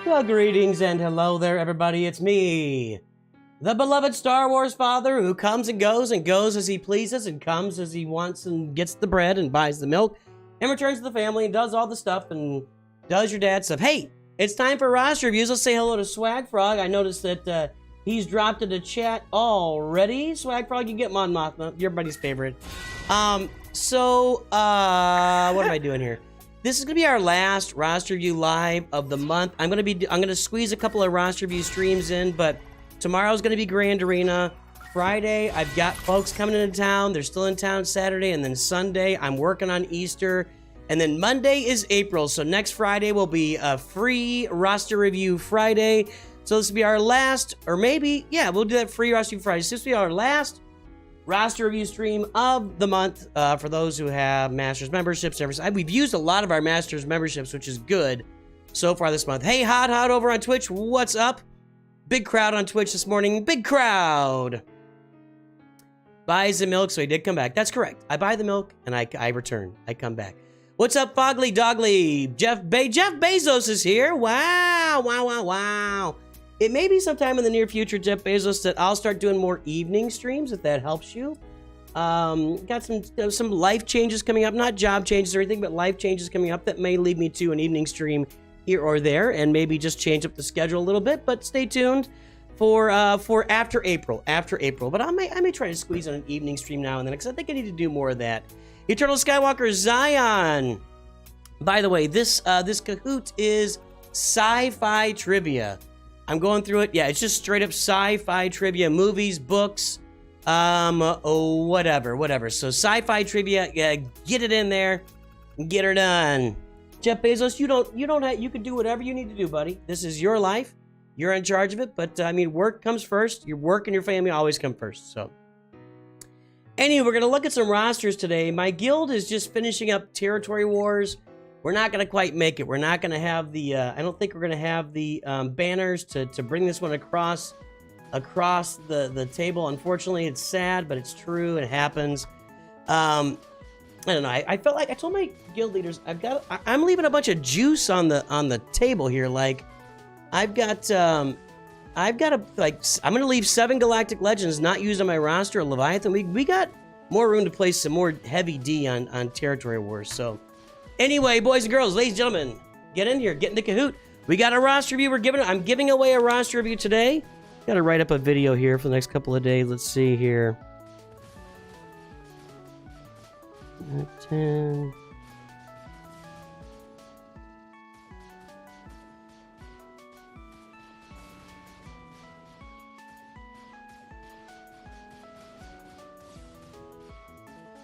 Well, greetings and hello there, everybody. It's me, the beloved Star Wars father who comes and goes as he pleases and comes as he wants and gets the bread and buys the milk and returns to the family and does all the stuff and does your dad stuff. Hey, it's time for roster reviews. Let's say hello to Swag Frog. I noticed that he's dropped into chat already. Swag Frog, you get Mon Mothma, your buddy's favorite. What am I doing here? This is gonna be our last roster review live of the month. I'm gonna squeeze a couple of roster review streams in, but tomorrow's gonna be Grand Arena. Friday, I've got folks coming into town. They're still in town Saturday, and then Sunday, I'm working on Easter. And then Monday is April, so next Friday will be a free roster review Friday. So this will be our last, or maybe, yeah, we'll do that free roster review Friday. So this will be our last roster review stream of the month for those who have Masters memberships. We've used a lot of our Masters memberships, which is good so far this month. Hey, Hot over on Twitch, what's up? Big crowd on Twitch this morning. Big crowd. Buys the milk, so he did come back. That's correct. I buy the milk, and I return. I come back. What's up, Fogly Dogly? Jeff Bezos is here. Wow. It may be sometime in the near future, Jeff Bezos, that I'll start doing more evening streams, if that helps you. Got some life changes coming up. Not job changes or anything, but life changes coming up that may lead me to an evening stream here or there, and maybe just change up the schedule a little bit. But stay tuned for after April. But I may try to squeeze on an evening stream now and then, because I think I need to do more of that. Eternal Skywalker Zion. By the way, this Kahoot is sci-fi trivia. I'm going through it. Yeah, it's just straight up sci-fi trivia, movies, books, whatever. So sci-fi trivia, yeah, get it in there, get her done. Jeff Bezos, you can do whatever you need to do, buddy. This is your life. You're in charge of it. But I mean, work comes first. Your work and your family always come first. So anyway, we're gonna look at some rosters today. My guild is just finishing up Territory Wars. We're not going to quite make it. We're not going to have the, I don't think we're going to have the banners to bring this one across the table. Unfortunately, it's sad, but it's true. It happens. I don't know. I felt like I told my guild leaders, I'm leaving a bunch of juice on the table here. Like, I'm going to leave 7 Galactic Legends not used on my roster of Leviathan. We got more room to place some more heavy D on Territory Wars. So anyway, boys and girls, ladies and gentlemen, get in here, get into Kahoot. We got a roster review. I'm giving away a roster review today. Got to write up a video here for the next couple of days. Let's see here. 10.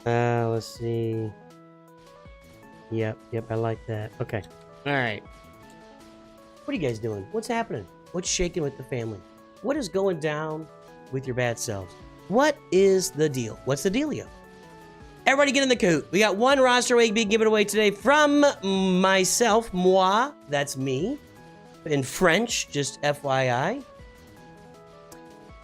Let's see. Yep, I like that. Okay. All right. What are you guys doing? What's happening? What's shaking with the family? What is going down with your bad selves? What is the deal? What's the dealio? Everybody get in the Kahoot. We got one roster week being given away today from myself, moi, that's me, in French, just FYI.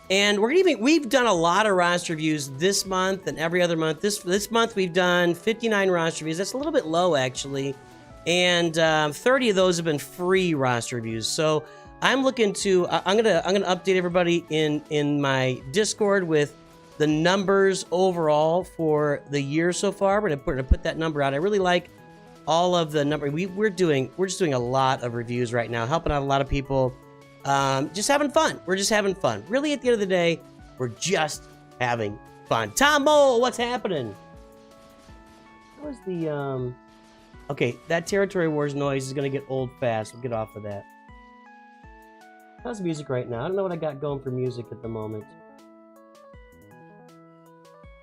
And we've done a lot of roster reviews this month and every other month. This month we've done 59 roster reviews. That's a little bit low, actually. And 30 of those have been free roster reviews. So I'm looking to I'm gonna update everybody in my Discord with the numbers overall for the year so far. We're gonna put that number out. I really like all of the number. We're just doing a lot of reviews right now, helping out a lot of people. Just having fun. We're just having fun. Really, at the end of the day, we're just having fun. Tom Mole, what's happening? What was the, okay, that Territory Wars noise is going to get old fast. We'll get off of that. How's the music right now? I don't know what I got going for music at the moment.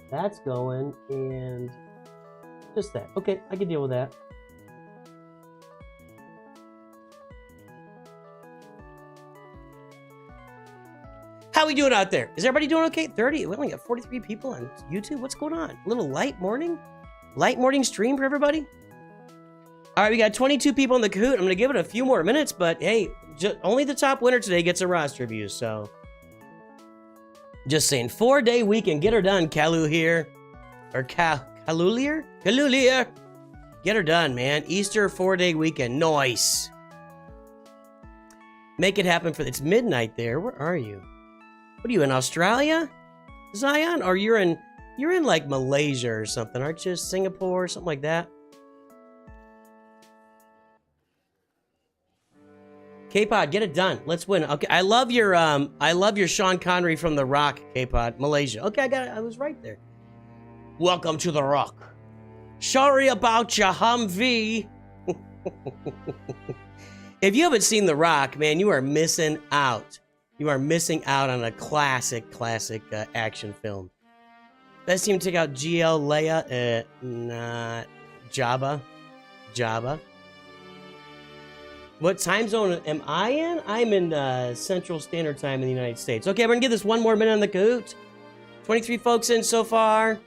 That's going, and just that. Okay, I can deal with that. How we doing out there? Is everybody doing okay? 30? We only got 43 people on YouTube. What's going on? A little light morning stream for everybody? All right, we got 22 people in the Kahoot. I'm going to give it a few more minutes, but hey, only the top winner today gets a roster review, so just saying. 4-day weekend. Get her done, Kalu here. Or Kalulier? Kalulier. Get her done, man. Easter 4-day weekend. Nice. Make it happen for... It's midnight there. Where are you? What are you, in Australia? Zion? Or you're in like Malaysia or something, aren't you? Singapore, something like that. K-Pod, get it done. Let's win. Okay, I love your Sean Connery from The Rock, K-Pod. Malaysia. Okay, I was right there. Welcome to The Rock. Sorry about your Humvee. If you haven't seen The Rock, man, you are missing out. You are missing out on a classic action film. Best team to take out GL, Leia, not Jabba. What time zone am I in? I'm in Central Standard Time in the United States. Okay, we're gonna give this one more minute on the Kahoot. 23 folks in so far.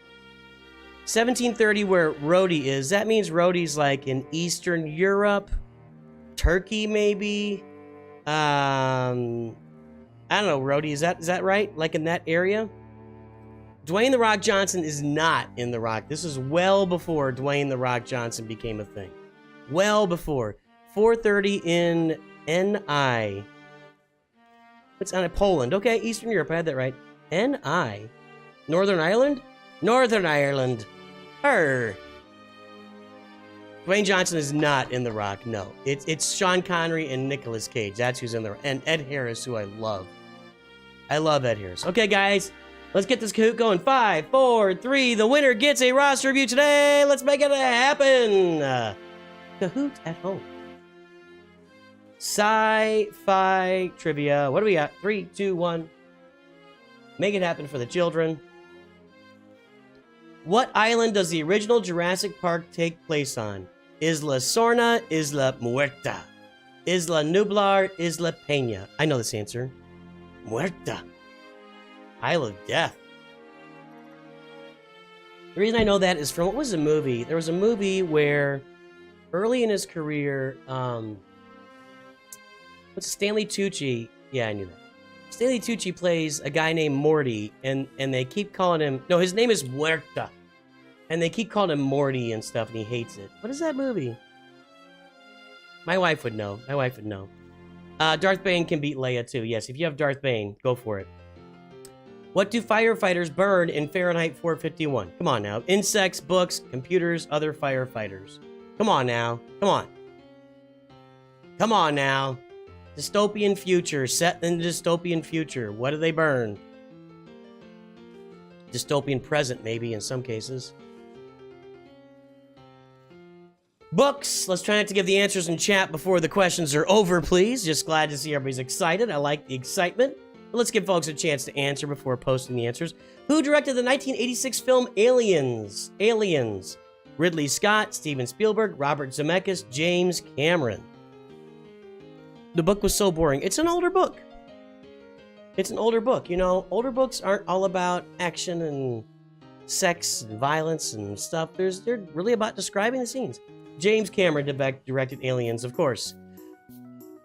1730 where Rhodey is. That means Rhodey's like in Eastern Europe. Turkey, maybe. I don't know, Rhodey. Is that right? Like in that area? Dwayne "The Rock" Johnson is not in The Rock. This is well before Dwayne "The Rock" Johnson became a thing. Well before. 4:30 in NI. What's on it? Poland. Okay, Eastern Europe. I had that right. NI. Northern Ireland? Northern Ireland. Dwayne Johnson is not in The Rock. No. It's Sean Connery and Nicolas Cage. That's who's in The Rock. And Ed Harris, who I love. I love Ed Harris. Okay, guys. Let's get this Kahoot going. 5, 4, 3. The winner gets a roster review today. Let's make it happen. Kahoot at home. Sci-fi trivia. What do we got? 3, 2, 1. Make it happen for the children. What island does the original Jurassic Park take place on? Isla Sorna, Isla Muerta, Isla Nublar, Isla Peña. I know this answer. Muerta. Isle of Death. The reason I know that is from, what was the movie? There was a movie where early in his career, what's Stanley Tucci? Yeah, I knew that. Stanley Tucci plays a guy named Morty, and they keep calling him... No, his name is Muerta. And they keep calling him Morty and stuff, and he hates it. What is that movie? My wife would know. Darth Bane can beat Leia, too. Yes, if you have Darth Bane, go for it. What do firefighters burn in Fahrenheit 451? Come on now. Insects, books, computers, other firefighters. Come on now. Come on now. Dystopian future. Set in the dystopian future. What do they burn? Dystopian present, maybe, in some cases. Books. Let's try not to give the answers in chat before the questions are over, please. Just glad to see everybody's excited. I like the excitement. But let's give folks a chance to answer before posting the answers. Who directed the 1986 film Aliens? Aliens. Ridley Scott, Steven Spielberg, Robert Zemeckis, James Cameron. The book was so boring. It's an older book. It's an older book. You know, older books aren't all about action and sex and violence and stuff. They're really about describing the scenes. James Cameron directed Aliens, of course.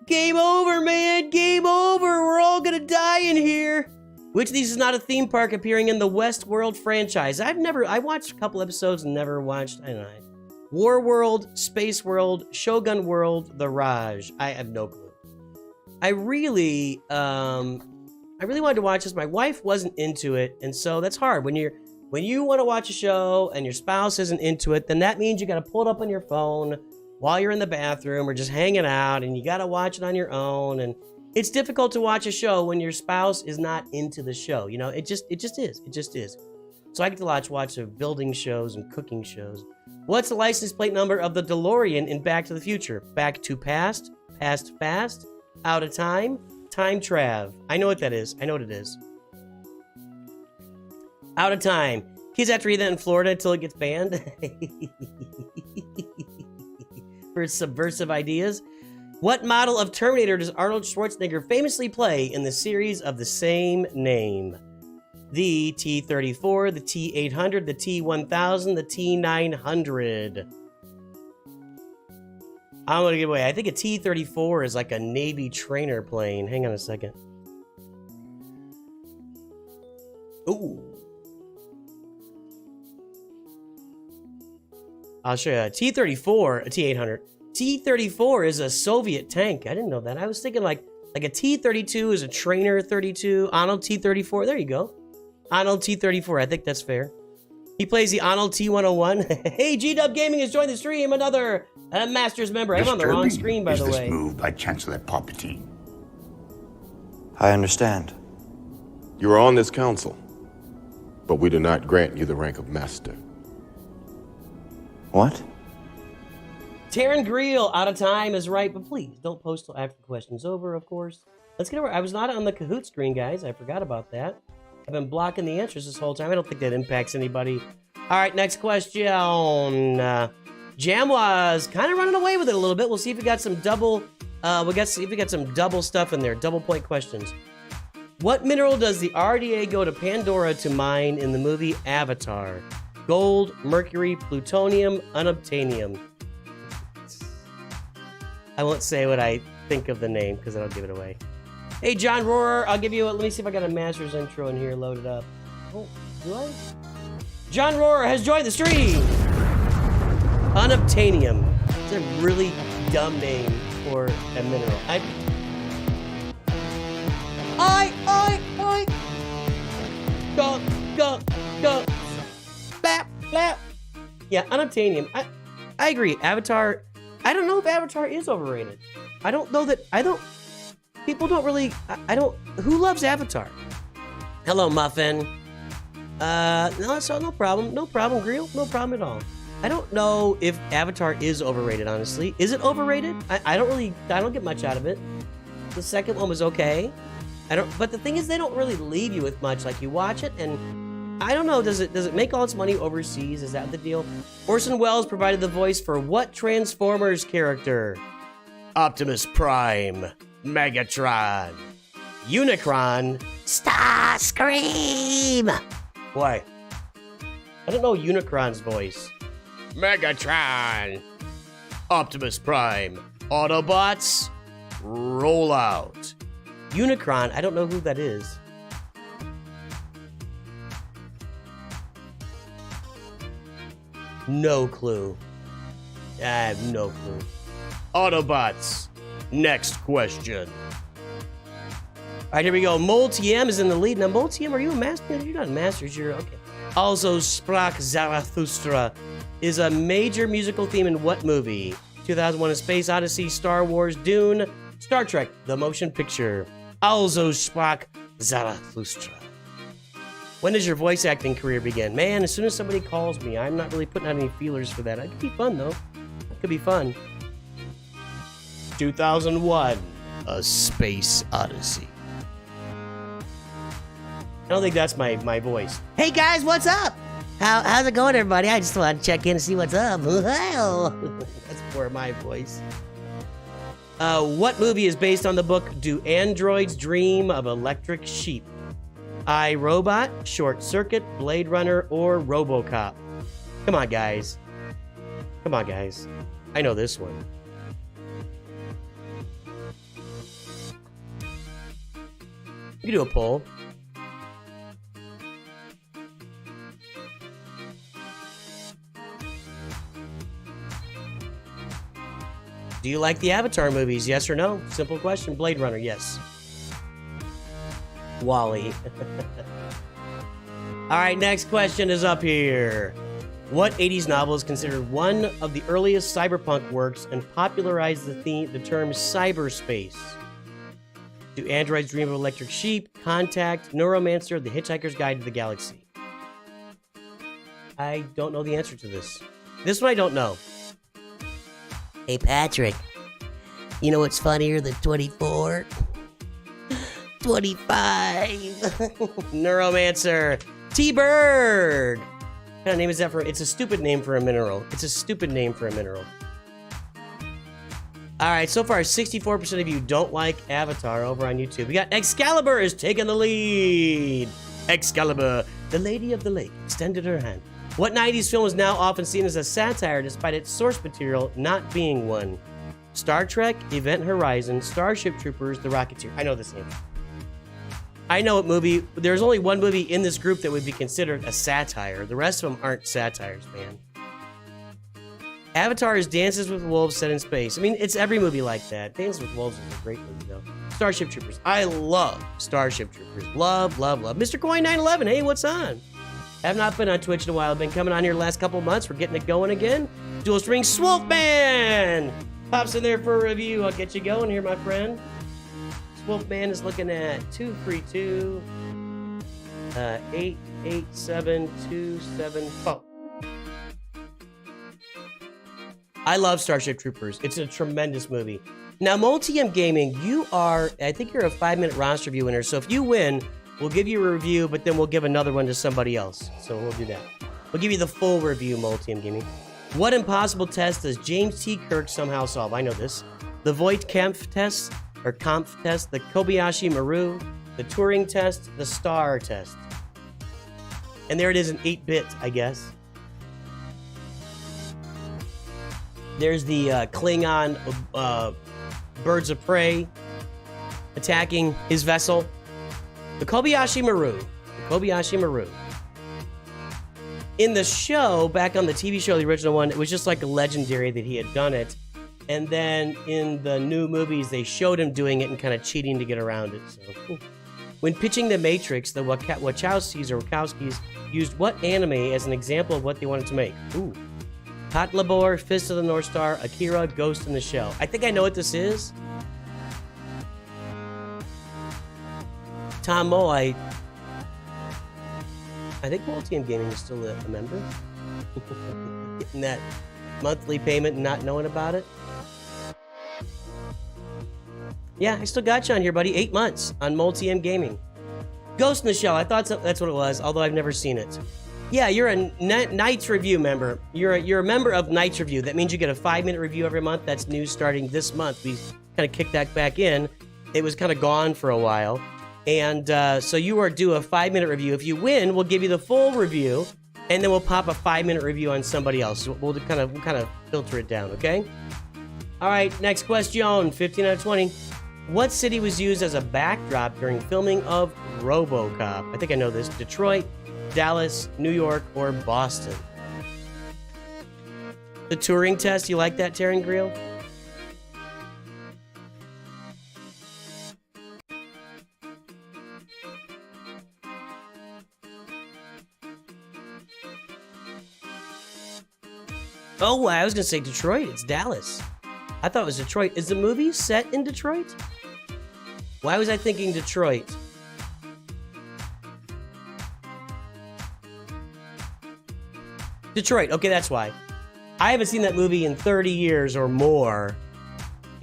Game over, man! Game over! We're all gonna die in here! Which of these is not a theme park appearing in the Westworld franchise? I watched a couple episodes and never watched, I don't know. War World, Space World, Shogun World, The Raj. I have no clue. I really wanted to watch this. My wife wasn't into it, and so that's hard. When you want to watch a show and your spouse isn't into it, then that means you got to pull it up on your phone while you're in the bathroom or just hanging out, and you got to watch it on your own. And it's difficult to watch a show when your spouse is not into the show. You know, it just is. So I get to watch building shows and cooking shows. What's the license plate number of the DeLorean in Back to the Future? Back to past, past fast, out of time, time trav. I know what that is. I know what it is. Out of time. Kids have to read that in Florida until it gets banned. For subversive ideas. What model of Terminator does Arnold Schwarzenegger famously play in the series of the same name? The T-34, the T-800, the T-1000, the T-900. I'm going to give away. I think a T-34 is like a Navy trainer plane. Hang on a second. Ooh. I'll show you a T-34, a T-800. T-34 is a Soviet tank. I didn't know that. I was thinking like Like a T-32 is a trainer 32. Arnold T-34. There you go. Arnold T-34. I think that's fair. He plays the Arnold T-101. Hey, G-Dub Gaming has joined the stream. Another Masters member. I'm on the wrong screen, by the way. This move by Chancellor Palpatine. I understand. You are on this council, but we do not grant you the rank of master. What? Taryn Greel, out of time is right, but please don't post till after the question's over, of course. Let's get over. I was not on the Kahoot screen, guys. I forgot about that. I've been blocking the answers this whole time. I don't think that impacts anybody. All right, next question. Jam was kind of running away with it a little bit. We'll see if we got some double. See if we got some double stuff in there. Double point questions. What mineral does the RDA go to Pandora to mine in the movie Avatar? Gold, mercury, plutonium, unobtainium. I won't say what I think of the name because that'll give it away. Hey, John Rohrer, I'll give you let me see if I got a Masters intro in here loaded up. Oh, do I? John Rohrer has joined the stream. Unobtainium. It's a really dumb name for a mineral. Go. Blap, blap. Yeah, unobtainium. I agree. Avatar. I don't know if Avatar is overrated. I don't know that. People don't really. I don't. Who loves Avatar? Hello, Muffin. No, so no problem. No problem, Grill. No problem at all. I don't know if Avatar is overrated, honestly. Is it overrated? I don't get much out of it. The second one was okay. But the thing is, they don't really leave you with much. Like, you watch it, and I don't know, does it make all its money overseas? Is that the deal? Orson Welles provided the voice for what Transformers character? Optimus Prime, Megatron, Unicron, Starscream. Why? I don't know Unicron's voice. Megatron, Optimus Prime, Autobots, roll out. Unicron, I don't know who that is. No clue. I have no clue. Autobots, next question. All right, here we go. MoleTM is in the lead. Now, MoleTM, are you a master? You're not a master. You're okay. Also, Sprach Zarathustra is a major musical theme in what movie? 2001: A Space Odyssey, Star Wars, Dune, Star Trek, the motion picture. Also, Sprach Zarathustra. When does your voice acting career begin? Man, as soon as somebody calls me, I'm not really putting out any feelers for that. It could be fun, though. It could be fun. 2001: A Space Odyssey. I don't think that's my voice. Hey guys, what's up? How's it going, everybody? I just want to check in and see what's up. That's for my voice. What movie is based on the book Do Androids Dream of Electric Sheep? I, Robot, Short Circuit, Blade Runner, or RoboCop? Come on, guys. Come on, guys. I know this one. You can do a poll. Do you like the Avatar movies? Yes or no? Simple question. Blade Runner, yes. Wally. All right, next question is up here. What 80s novel is considered one of the earliest cyberpunk works and popularized the term cyberspace? Do Androids Dream of Electric Sheep, Contact, Neuromancer, The Hitchhiker's Guide to the Galaxy? I don't know the answer to this. This one I don't know. Hey, Patrick, you know what's funnier than 24? 25. Neuromancer. T-Bird. What kind of name is that for? It's a stupid name for a mineral. It's a stupid name for a mineral. All right, so far, 64% of you don't like Avatar over on YouTube. We got Excalibur is taking the lead. Excalibur, the Lady of the Lake, extended her hand. What 90s film is now often seen as a satire despite its source material not being one? Star Trek, Event Horizon, Starship Troopers, The Rocketeer. I know this name. I know what movie. There's only one movie in this group that would be considered a satire. The rest of them aren't satires, man. Avatar is Dances with Wolves set in space. I mean, it's every movie like that. Dances with Wolves is a great movie, though. Starship Troopers. I love Starship Troopers. Love, love, love. Mr. Coin 911, hey, what's on? Have not been on Twitch in a while. I've been coming on here the last couple months. We're getting it going again. Dual String Swolfeman pops in there for a review. I'll get you going here, my friend. Swolfeman is looking at 232 887274. I love Starship Troopers. It's a tremendous movie. Now, MoleTMGaming, I think you're a 5-minute roster review winner. So if you win, we'll give you a review, but then we'll give another one to somebody else. So we'll do that. We'll give you the full review, MoleTMGaming. What impossible test does James T. Kirk somehow solve? I know this. The Voight-Kampf test, or Kampf test, the Kobayashi-Maru, the Turing test, the Star test. And there it is in 8-bit, I guess. There's the Klingon birds of prey attacking his vessel. The Kobayashi-Maru. The Kobayashi-Maru. In the show, back on the TV show, the original one, it was just like a legendary that he had done it. And then in the new movies, they showed him doing it and kind of cheating to get around it. So, cool. When pitching The Matrix, the Wachowskis used what anime as an example of what they wanted to make? Ooh. Hot Labor, Fist of the North Star, Akira, Ghost in the Shell. I think I know what this is. Tom Mo, I think MoleTMGaming is still a member. Getting that monthly payment and not knowing about it. Yeah, I still got you on here, buddy. 8 months on MoleTMGaming. Ghost in the Shell, I thought that's what it was, although I've never seen it. Yeah, you're a Night's Review member. You're a member of Night's Review. That means you get a 5-minute review every month. That's new starting this month. We kind of kicked that back in. It was kind of gone for a while. And so you are due a 5-minute review. If you win, we'll give you the full review, and then we'll pop a 5-minute review on somebody else. We'll kind of filter it down, okay? All right, next question, 15 out of 20. What city was used as a backdrop during filming of RoboCop? I think I know this. Detroit, Dallas, New York, or Boston? The Turing test, you like that, Terran Grill? Oh, I was gonna say Detroit. It's Dallas. I thought it was Detroit. Is the movie set in Detroit? Why was I thinking Detroit? Detroit. Okay, that's why. I haven't seen that movie in 30 years or more.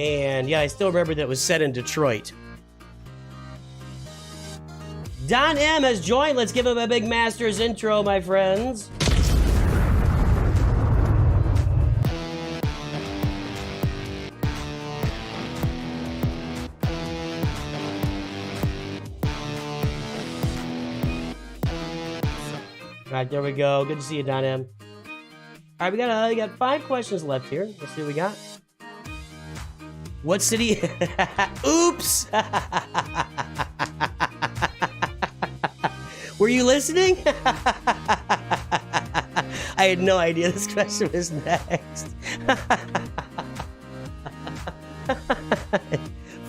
And yeah, I still remember that it was set in Detroit. Don M has joined. Let's give him a big Masters intro, my friends. All right, there we go. Good to see you, Don M. All right, we got 5 questions left here. Let's see what we got. What city? Oops. Were you listening? I had no idea this question was next.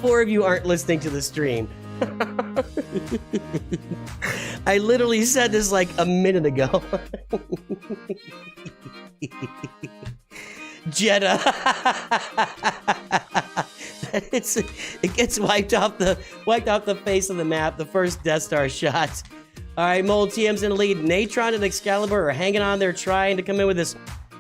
4 of you aren't listening to the stream. I literally said this like a minute ago. Jeddah. It gets wiped off the face of the map. The first Death Star shot. All right, MoleTM's in the lead. Natron and Excalibur are hanging on there, trying to come in with this.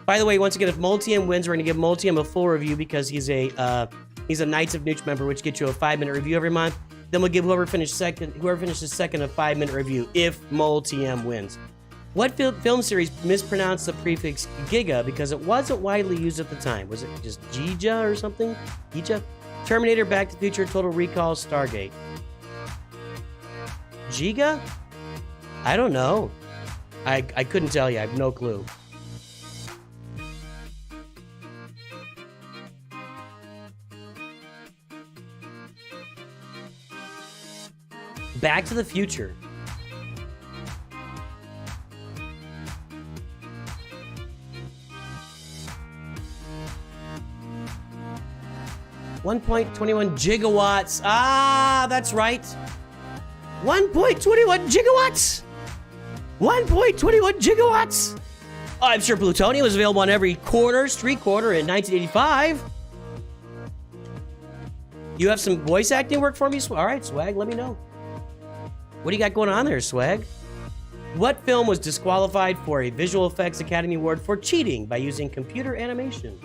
By the way, once again, if MoleTM wins, we're gonna give MoleTM a full review because he's a Knights of NOOCH member, which gets you a 5-minute review every month. Then we'll give whoever finishes second a 5-minute review if MoleTM wins. What film series mispronounced the prefix Giga because it wasn't widely used at the time? Was it just Giga or something? Giga? Terminator, Back to the Future, Total Recall, Stargate. Giga? I don't know. I couldn't tell you. I have no clue. Back to the Future. 1.21 gigawatts. Ah, that's right. 1.21 gigawatts. 1.21 gigawatts. Oh, I'm sure plutonium was available on every street corner in 1985. You have some voice acting work for me? All right, Swag, let me know. What do you got going on there, Swag? What film was disqualified for a Visual Effects Academy Award for cheating by using computer animation?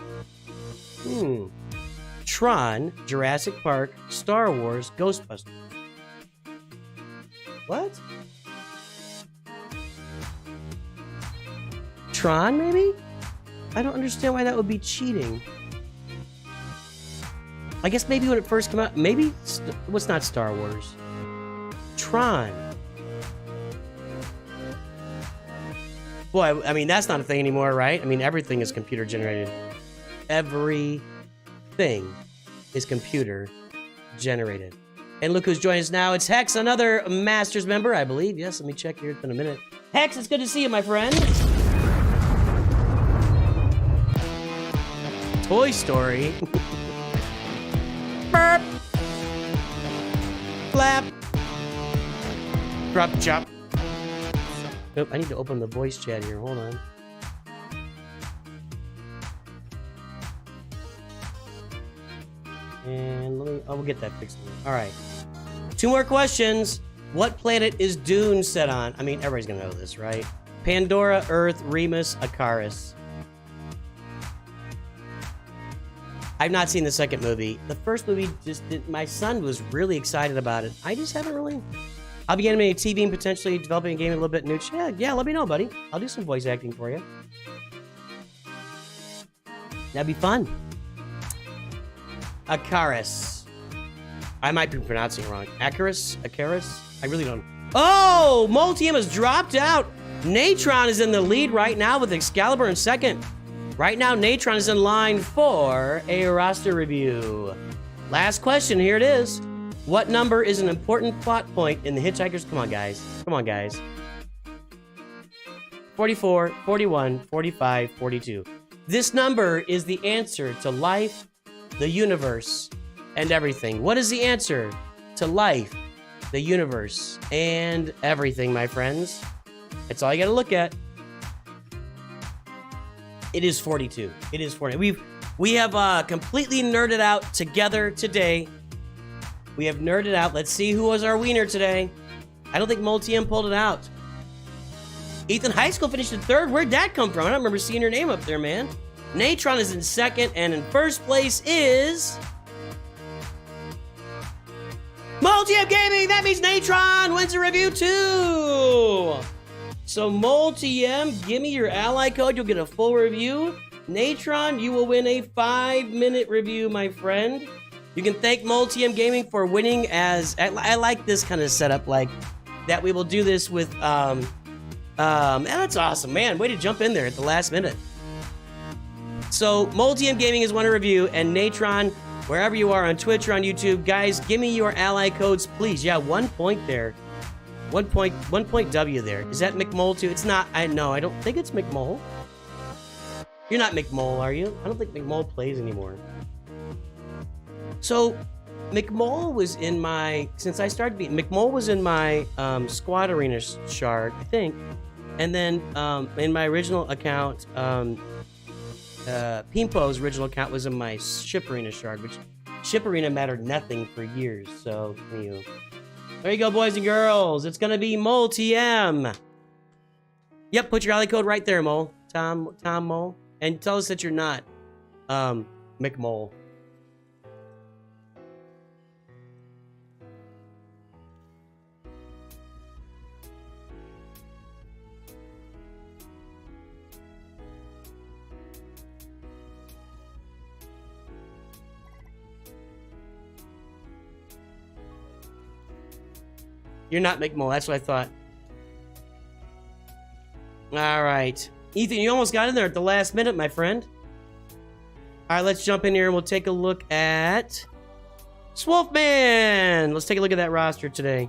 Tron, Jurassic Park, Star Wars, Ghostbusters. What? Tron, maybe? I don't understand why that would be cheating. I guess maybe when it first came out, maybe what's not Star Wars? Tron. Boy, I mean, that's not a thing anymore, right? I mean, everything is computer generated. Everything is computer generated. And look who's joining us now. It's Hex, another Masters member, I believe. Yes, let me check here in a minute. Hex, it's good to see you, my friend. Toy Story. Burp. Flap. Drop, chop. Nope, I need to open the voice chat here. Hold on. And we'll get that fixed. All right. 2 more questions. What planet is Dune set on? I mean, everybody's gonna know this, right? Pandora, Earth, Remus, Akaris. I've not seen the second movie. The first movie my son was really excited about it. I just haven't really. I'll be animating TV and potentially developing a game a little bit new. Yeah, let me know, buddy. I'll do some voice acting for you. That'd be fun. Akaris. I might be pronouncing it wrong. Akaris? I really don't. Oh, MoleTM has dropped out. Natron is in the lead right now with Excalibur in second. Right now, Natron is in line for a roster review. Last question, here it is. What number is an important plot point in The Hitchhiker's? Come on, guys. Come on, guys. 44, 41, 45, 42. This number is the answer to life, the universe, and everything. What is the answer to life, the universe, and everything, my friends? That's all you gotta look at. It is 42. It is 40. We have completely nerded out together today. We have nerded out. Let's see who was our wiener today. I don't think MoleTM pulled it out. Ethan High School finished in 3rd. Where'd that come from? I don't remember seeing your name up there, man. Natron is in 2nd, and in 1st place is MoleTMGaming. That means Natron wins a review too. So MoleTM, give me your ally code. You'll get a full review. Natron, you will win a 5-minute review, my friend. You can thank MoleTMGaming for winning. As I like this kind of setup, like that we will do this with. That's awesome, man. Way to jump in there at the last minute. So MoleTMGaming has won a review, and Natron, wherever you are on Twitch or on YouTube, guys, give me your ally codes, please. Yeah, 1 point there. 1 point W there. Is that McMole too? It's not. I don't think it's McMole. You're not McMole, are you? I don't think McMole plays anymore. So, McMole was in my, since I started being, McMole was in my Squad Arena shard, I think. And then in my original account, Pimpo's original account was in my Ship Arena shard, which Ship Arena mattered nothing for years. So, there you go, boys and girls. It's going to be MoleTM. Yep, put your ally code right there, Mole. Tom Mole. And tell us that you're not McMole. You're not McMole. That's what I thought. All right. Ethan, you almost got in there at the last minute, my friend. All right, let's jump in here and we'll take a look at Swolfeman. Let's take a look at that roster today.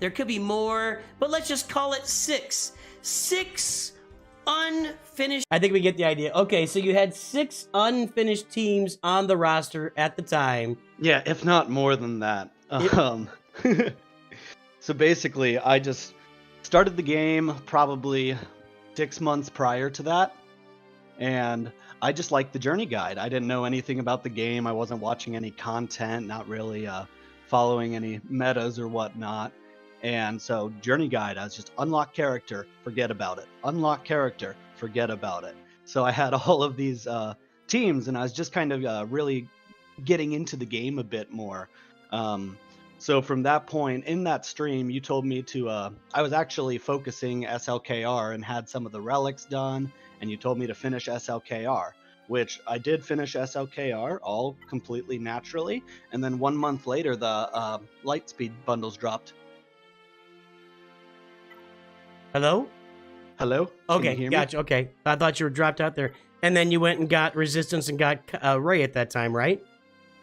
There could be more, but let's just call it 6. 6 unfinished. I think we get the idea. Okay, so you had 6 unfinished teams on the roster at the time. Yeah, if not more than that. So basically, I just started the game probably 6 months prior to that, and I just liked the journey guide. I didn't know anything about the game. I wasn't watching any content, not really following any metas or whatnot. And so journey guide, I was just unlock character, forget about it. Unlock character, forget about it. So I had all of these teams, and I was just kind of really getting into the game a bit more. So from that point in that stream, you told me to, I was actually focusing SLKR and had some of the relics done, and you told me to finish SLKR, which I did finish SLKR all completely naturally. And then 1 month later, the Lightspeed bundles dropped. Hello? Hello? Okay, Can you hear me? gotcha. Okay, I thought you were dropped out there. And then you went and got Resistance and got Ray at that time, right?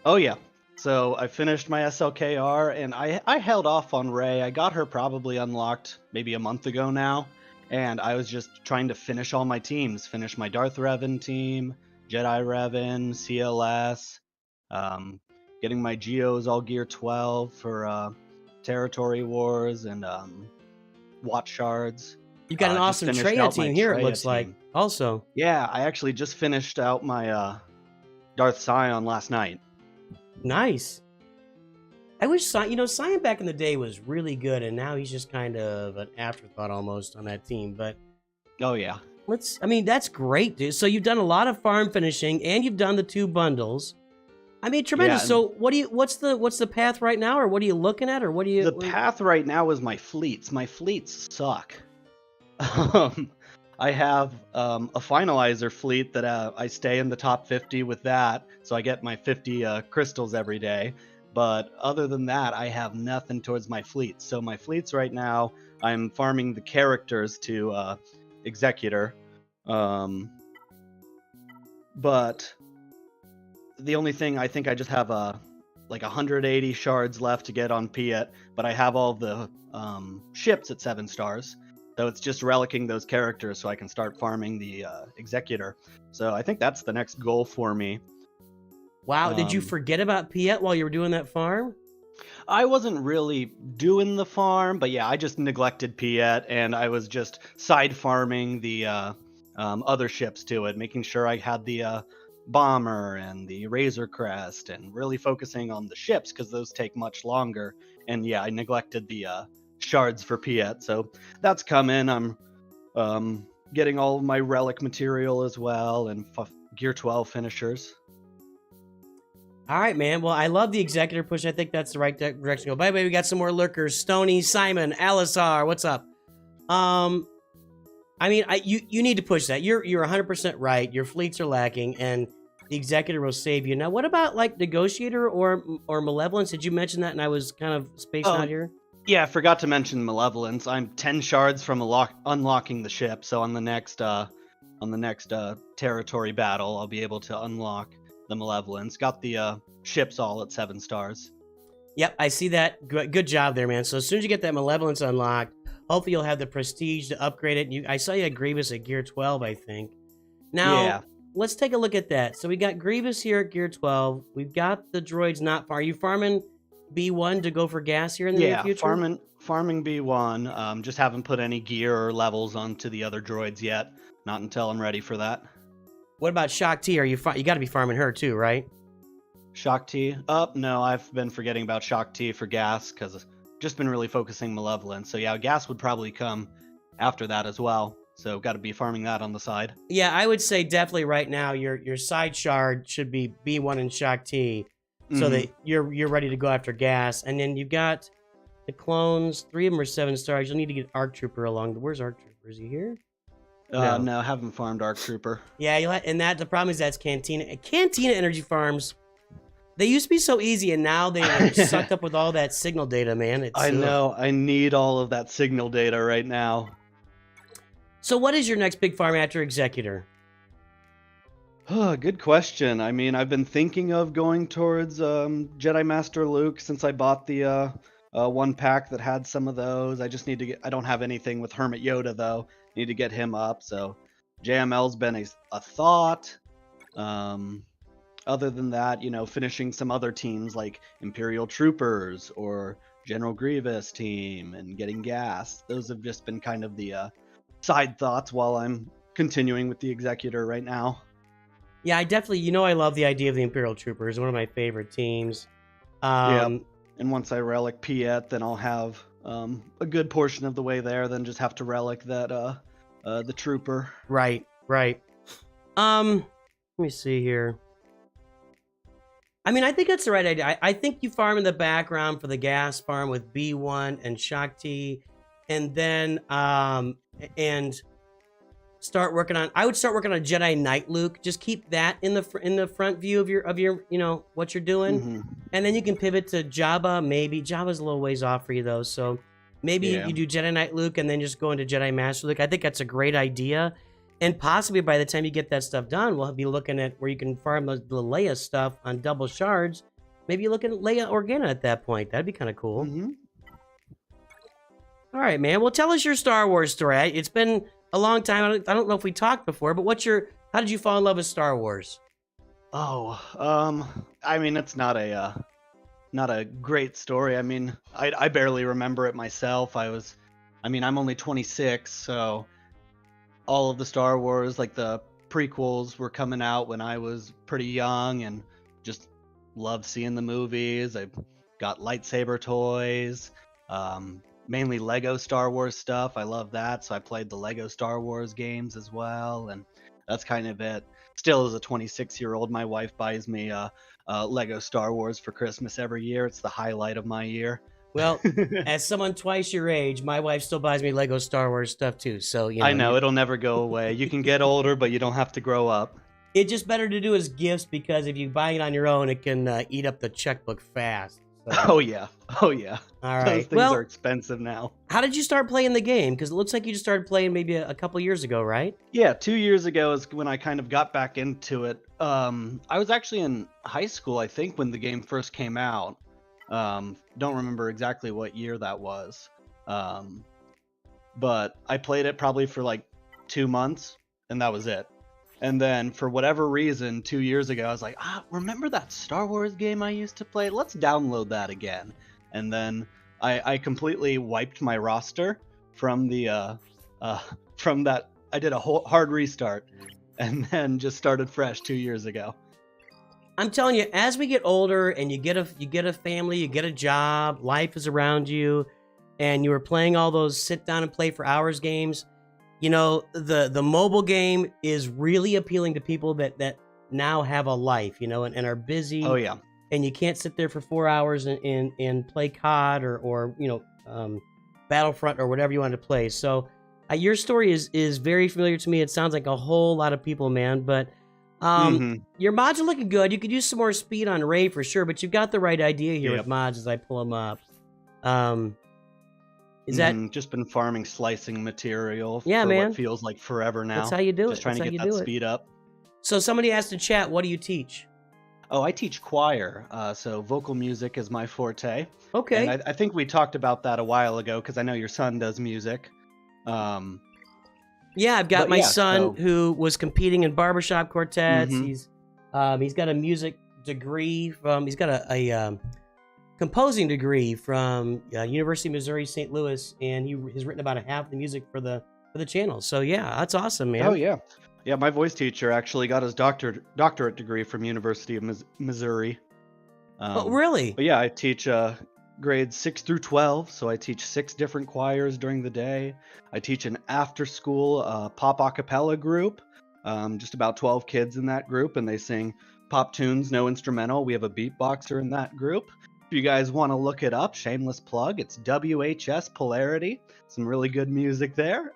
Oh, yeah. So I finished my SLKR, and I held off on Ray. I got her probably unlocked maybe a month ago now, and I was just trying to finish all my teams. Finish my Darth Revan team, Jedi Revan, CLS, getting my Geos all Gear 12 for Territory Wars and Watch Shards. You've got an Just awesome finished Treya out my team here, it Treya looks like. team. Also. Yeah, I actually just finished out my Darth Scion last night. Nice. I wish Scion back in the day was really good, and now he's just kind of an afterthought almost on that team. But Oh, yeah. that's great, dude. So you've done a lot of farm finishing, and you've done the 2 bundles. I mean, tremendous. Yeah, So what's the path right now, or what are you looking at, or what do you? The path right now is my fleets. My fleets suck. I have a finalizer fleet that I stay in the top 50 with that, so I get my 50 crystals every day. But other than that, I have nothing towards my fleets. So my fleets right now, I'm farming the characters to Executor. But the only thing, I think I just have like 180 shards left to get on Piet, but I have all the ships at 7 stars. So it's just relicking those characters so I can start farming the Executor. So I think that's the next goal for me. Wow, did you forget about Piet while you were doing that farm? I wasn't really doing the farm, but yeah, I just neglected Piet, and I was just side farming the other ships to it, making sure I had the Bomber and the Razor Crest, and really focusing on the ships because those take much longer. And yeah, I neglected the shards for Piet, so that's coming. I'm getting all of my relic material as well, and Gear 12 finishers. All right, man. Well, I love the Executor push. I think that's the right direction to go. By the way, we got some more lurkers. Stony, Simon, Alisar, what's up? I mean, you need to push that. You're 100% right. Your fleets are lacking, and the Executor will save you. Now, what about like Negotiator or Malevolence? Did you mention that? And I was kind of spaced out here. Yeah, I forgot to mention Malevolence. I'm 10 shards from unlocking the ship, so on the next territory battle, I'll be able to unlock the Malevolence. Got the ships all at 7 stars. Yep, I see that. Good job there, man. So as soon as you get that Malevolence unlocked, hopefully you'll have the prestige to upgrade it. I saw you had Grievous at Gear 12, I think. Now, let's take a look at that. So we got Grievous here at Gear 12. We've got the droids not far. Are you farming B1 to go for gas here in the near future? Yeah, farming B1. Just haven't put any gear or levels onto the other droids yet. Not until I'm ready for that. What about Shock T? You got to be farming her too, right? Shock T? No, I've been forgetting about Shock T for gas because I've just been really focusing Malevolence. So yeah, gas would probably come after that as well. So got to be farming that on the side. Yeah, I would say definitely right now your side shard should be B1 and Shock T, so that you're ready to go after gas. And then you've got the clones. 3 of them are 7 stars. You'll need to get ARC Trooper along. Where's ARC Trooper? Is he here? No, haven't farmed ARC Trooper. Yeah, the problem is that's Cantina. Cantina energy farms, they used to be so easy, and now they're sucked up with all that signal data, man. I know. I need all of that signal data right now. So what is your next big farm after Executor? Good question. I mean, I've been thinking of going towards Jedi Master Luke since I bought the one pack that had some of those. I just need to get. I don't have anything with Hermit Yoda though. Need to get him up. So JML's been a thought. Other than that, finishing some other teams like Imperial Troopers or General Grievous team and getting gas. Those have just been kind of the side thoughts while I'm continuing with the Executor right now. Yeah, I definitely, I love the idea of the Imperial Troopers. One of my favorite teams. And once I relic Piet, then I'll have a good portion of the way there. Then just have to relic that the Trooper. Right. Let me see here. I mean, I think that's the right idea. I think you farm in the background for the gas farm with B1 and Shakti, and then and start working on. I would start working on Jedi Knight Luke. Just keep that in the front view of your what you're doing, and then you can pivot to Jabba. Maybe Jabba's a little ways off for you though, so maybe you do Jedi Knight Luke and then just go into Jedi Master Luke. I think that's a great idea. And possibly by the time you get that stuff done, we'll be looking at where you can farm the Leia stuff on double shards. Maybe you're looking at Leia Organa at that point. That'd be kind of cool. All right, man. Well, tell us your Star Wars story. It's been a long time. I don't know if we talked before, but how did you fall in love with Star Wars? Oh, I mean, it's not a great story. I mean, I barely remember it myself. I'm only 26, so all of the Star Wars, like the prequels, were coming out when I was pretty young and just loved seeing the movies. I got lightsaber toys, mainly Lego Star Wars stuff. I love that, so I played the Lego Star Wars games as well, and that's kind of it. Still, as a 26-year-old, my wife buys me Lego Star Wars for Christmas every year. It's the highlight of my year. Well, as someone twice your age, my wife still buys me Lego Star Wars stuff too. So I know it'll never go away. You can get older, but you don't have to grow up. It's just better to do as gifts because if you buy it on your own, it can eat up the checkbook fast. So. Oh yeah. All right. Those things are expensive now. How did you start playing the game? Because it looks like you just started playing maybe a couple years ago, right? Yeah, 2 years ago is when I kind of got back into it. I was actually in high school, I think, when the game first came out. Don't remember exactly what year that was. But I played it probably for like 2 months, and that was it. And then for whatever reason, 2 years ago, I was like, remember that Star Wars game I used to play? Let's download that again. And then I completely wiped my roster from from that. I did a whole hard restart and then just started fresh 2 years ago. I'm telling you, as we get older and you get a family, you get a job, life is around you, and you were playing all those sit down and play for hours games, the mobile game is really appealing to people that now have a life, and are busy. Oh yeah. And you can't sit there for 4 hours and play COD or Battlefront or whatever you want to play. So your story is very familiar to me. It sounds like a whole lot of people, man, but your mods are looking good. You could use some more speed on Ray for sure, but you've got the right idea here with mods as I pull them up. Is that just been farming slicing material for man. What feels like forever now. That's how you do it. Just trying to get that speed up. So somebody asked in chat, what do you teach? Oh, I teach choir. So vocal music is my forte. Okay. And I think we talked about that a while ago because I know your son does music. Yeah, I've got my son who was competing in barbershop quartets. He's got a music degree he's got a composing degree from University of Missouri St. Louis, and he has written about half the music for the channel. So yeah, that's awesome, man. Oh yeah, yeah. My voice teacher actually got his doctorate degree from University of Missouri. Oh really? But yeah, I teach grades 6 through 12, so I teach 6 different choirs during the day. I teach an after-school pop a cappella group, just about 12 kids in that group, and they sing pop tunes, no instrumental. We have a beatboxer in that group. If you guys want to look it up, shameless plug, it's WHS Polarity. Some really good music there.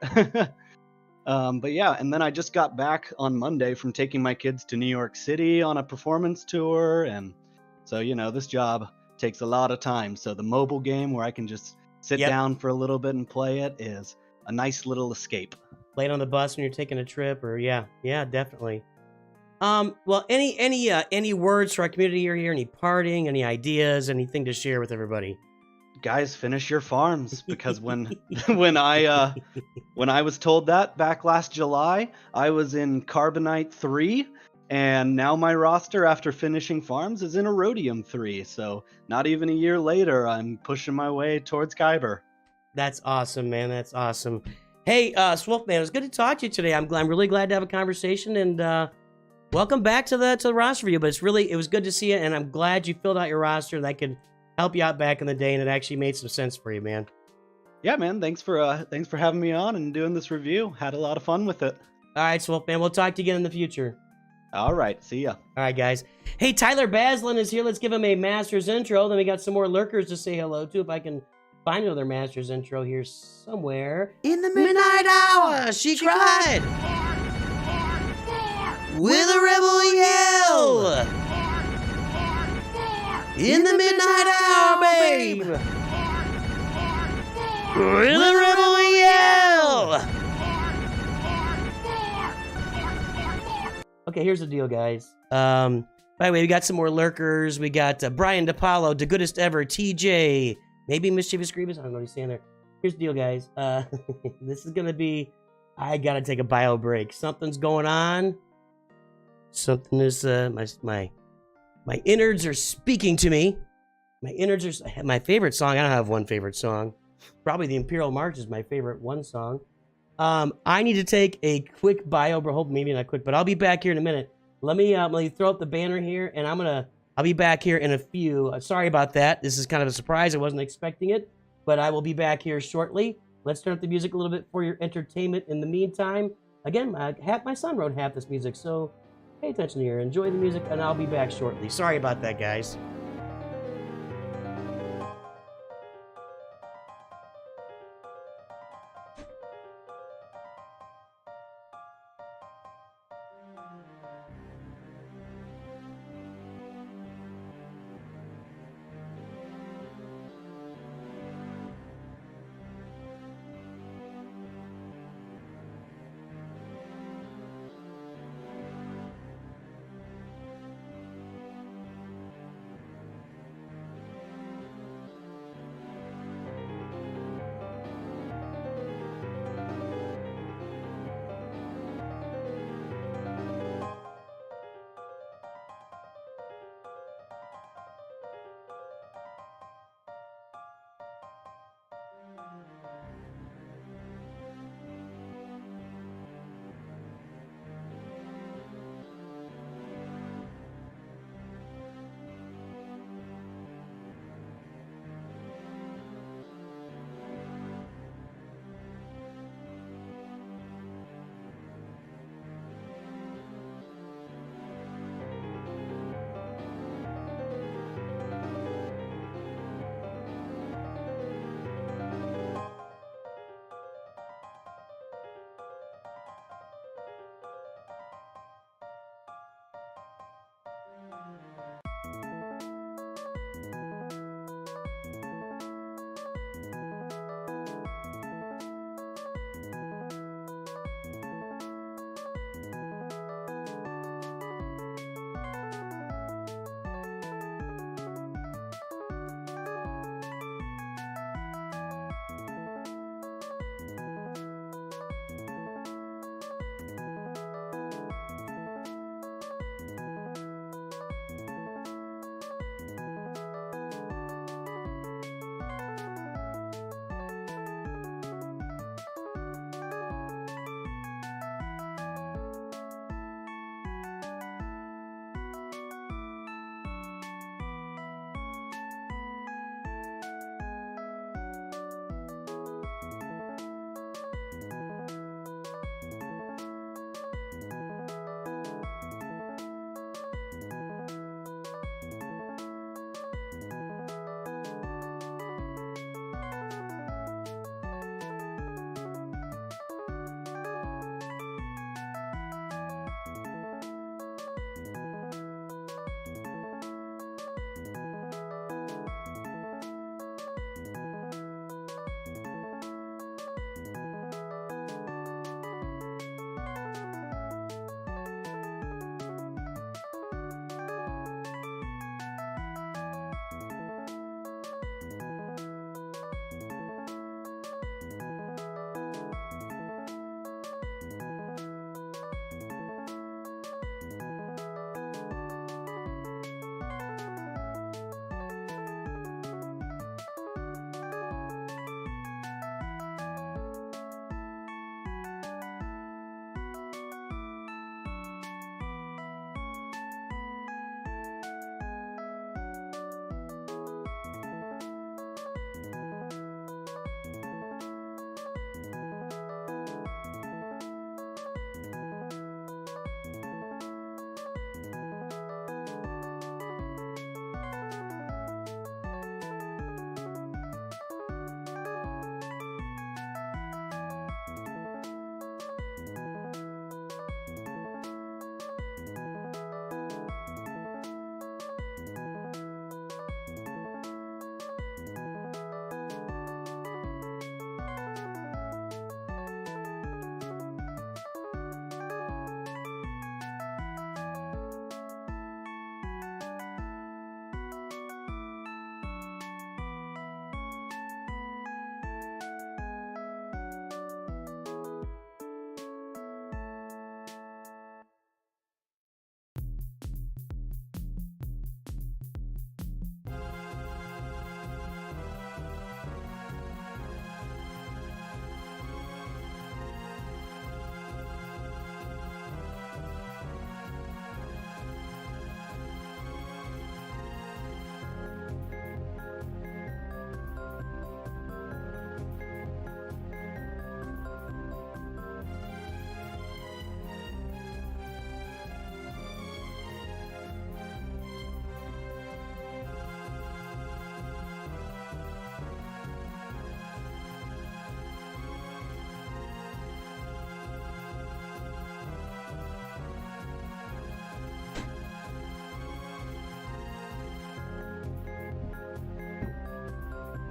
But yeah, and then I just got back on Monday from taking my kids to New York City on a performance tour, and so, this job takes a lot of time. So the mobile game where I can just sit down for a little bit and play it is a nice little escape. Play it on the bus when you're taking a trip, or yeah, definitely. Well, any words for our community here? Any parting? Any ideas? Anything to share with everybody? guys finish your farms, because when when I was told that back last July, I was in Carbonite 3, and now my roster after finishing farms is in Erodium 3. So not even a year later, I'm pushing my way towards Kyber. That's awesome, man. That's awesome. Hey, Swolfeman, it was good to talk to you today. I'm really glad to have a conversation, and welcome back to the roster review. But it was good to see you, and I'm glad you filled out your roster. That could help you out back in the day, and it actually made some sense for you, man. Yeah, man. Thanks for having me on and doing this review. Had a lot of fun with it. All right, Swolfeman, we'll talk to you again in the future. All right, see ya. All right, guys. Hey, Tyler Baslin is here. Let's give him a Masters intro. Then we got some more lurkers to say hello to. If I can find another Masters intro here somewhere. In the midnight hour, she cried with a rebel yell. In the midnight hour, babe. With a rebel yell. Okay, here's the deal, guys. By the way, we got some more lurkers. We got Brian DePaulo, the goodest ever, TJ, maybe Mischievous Grievous. I don't know what he's saying there. Here's the deal, guys. This is gonna be. I gotta take a bio break. Something's going on. Something is my innards are speaking to me. My innards are my favorite song. I don't have one favorite song. Probably the Imperial March is my favorite one song. I need to take a quick bio break. Hope maybe not quick, but I'll be back here in a minute. Let me throw up the banner here, and I'll be back here in a few. Sorry about that. This is kind of a surprise. I wasn't expecting it, but I will be back here shortly. Let's turn up the music a little bit for your entertainment. In the meantime, again, my son wrote half this music, so pay attention here. Enjoy the music, and I'll be back shortly. Sorry about that, guys.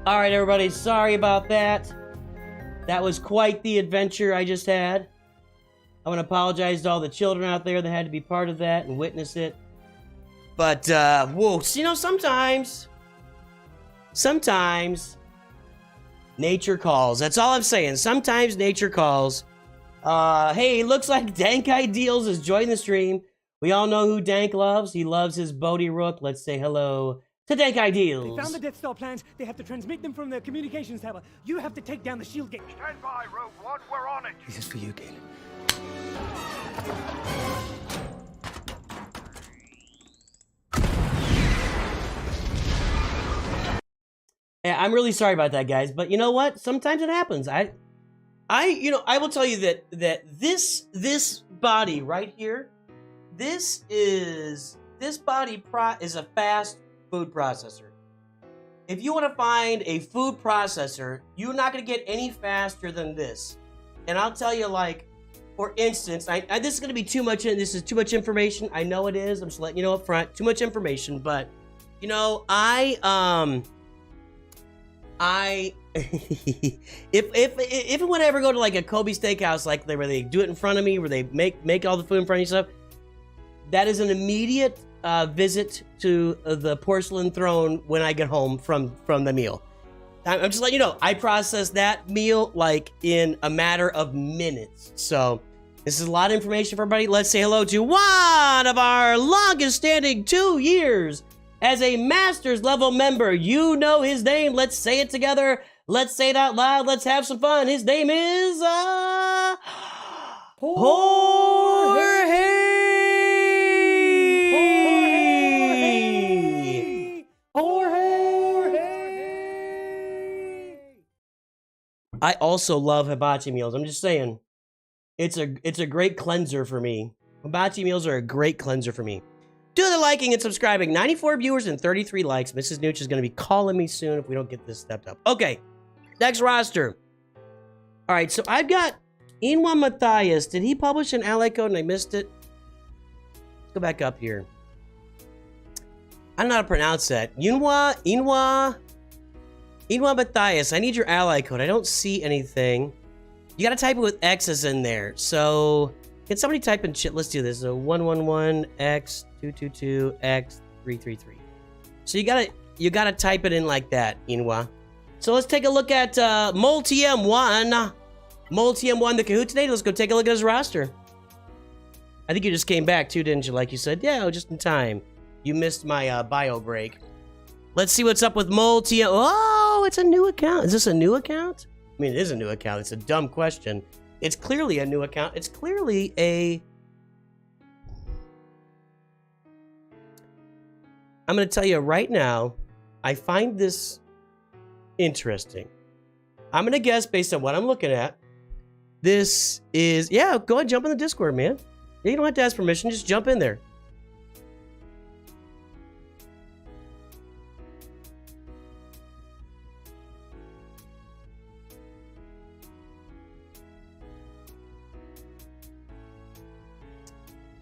All right, everybody. Sorry about that. That was quite the adventure I just had. I want to apologize to all the children out there that had to be part of that and witness it. But, whoa, you know, sometimes, nature calls. That's all I'm saying. Sometimes nature calls. Hey, looks like Dank Ideals is joining the stream. We all know who Dank loves. He loves his Bodhi Rook. Let's say hello to Dank Ideals. They found the Death Star plans. They have to transmit them from the communications tower. You have to take down the shield gate. Stand by, Rogue One. We're on it. This is for you, Galen. Yeah, I'm really sorry about that, guys. But you know what? Sometimes it happens. I will tell you that this body right here, this body is a fast food processor. If you want to find a food processor, you're not going to get any faster than this. And I'll tell you, like, for instance, this is going to be too much. This is too much information. I know it is. I'm just letting you know up front. Too much information, but you know, if and when I ever go to like a Kobe steakhouse, like where they do it in front of me, where they make all the food in front of you stuff, that is an immediate visit to the porcelain throne when I get home from the meal. I'm just letting you know, I process that meal like in a matter of minutes. So this is a lot of information for everybody. Let's say hello to one of our longest standing 2 years as a master's level member. You know his name. Let's say it together. Let's say it out loud. Let's have some fun. His name is Jorge. I also love hibachi meals. I'm just saying, it's a great cleanser for me. Hibachi meals are a great cleanser for me. Do the liking and subscribing. 94 viewers and 33 likes. Mrs. Nooch is going to be calling me soon if we don't get this stepped up. Okay, next roster. All right, so I've got YNWA Mathias. Did he publish an ally code and I missed it? Let's go back up here. I don't know how to pronounce that. YNWA Mathias. I need your ally code. I don't see anything. You got to type it with X's in there. So can somebody type in shit? Let's do this. So 111X222X333. So you gotta type it in like that, YNWA. So let's take a look at MoleTM1. MoleTM1, the Kahoot today. Let's go take a look at his roster. I think you just came back too, didn't you? Like you said, yeah, just in time. You missed my bio break. Let's see what's up with MoleTM. Oh, it's a new account. Is this a new account? I mean, it is a new account. It's a dumb question. It's clearly a new account. It's clearly a... I'm going to tell you right now, I find this interesting. I'm going to guess based on what I'm looking at. This is... Yeah, go ahead, jump in the Discord, man. You don't have to ask permission. Just jump in there.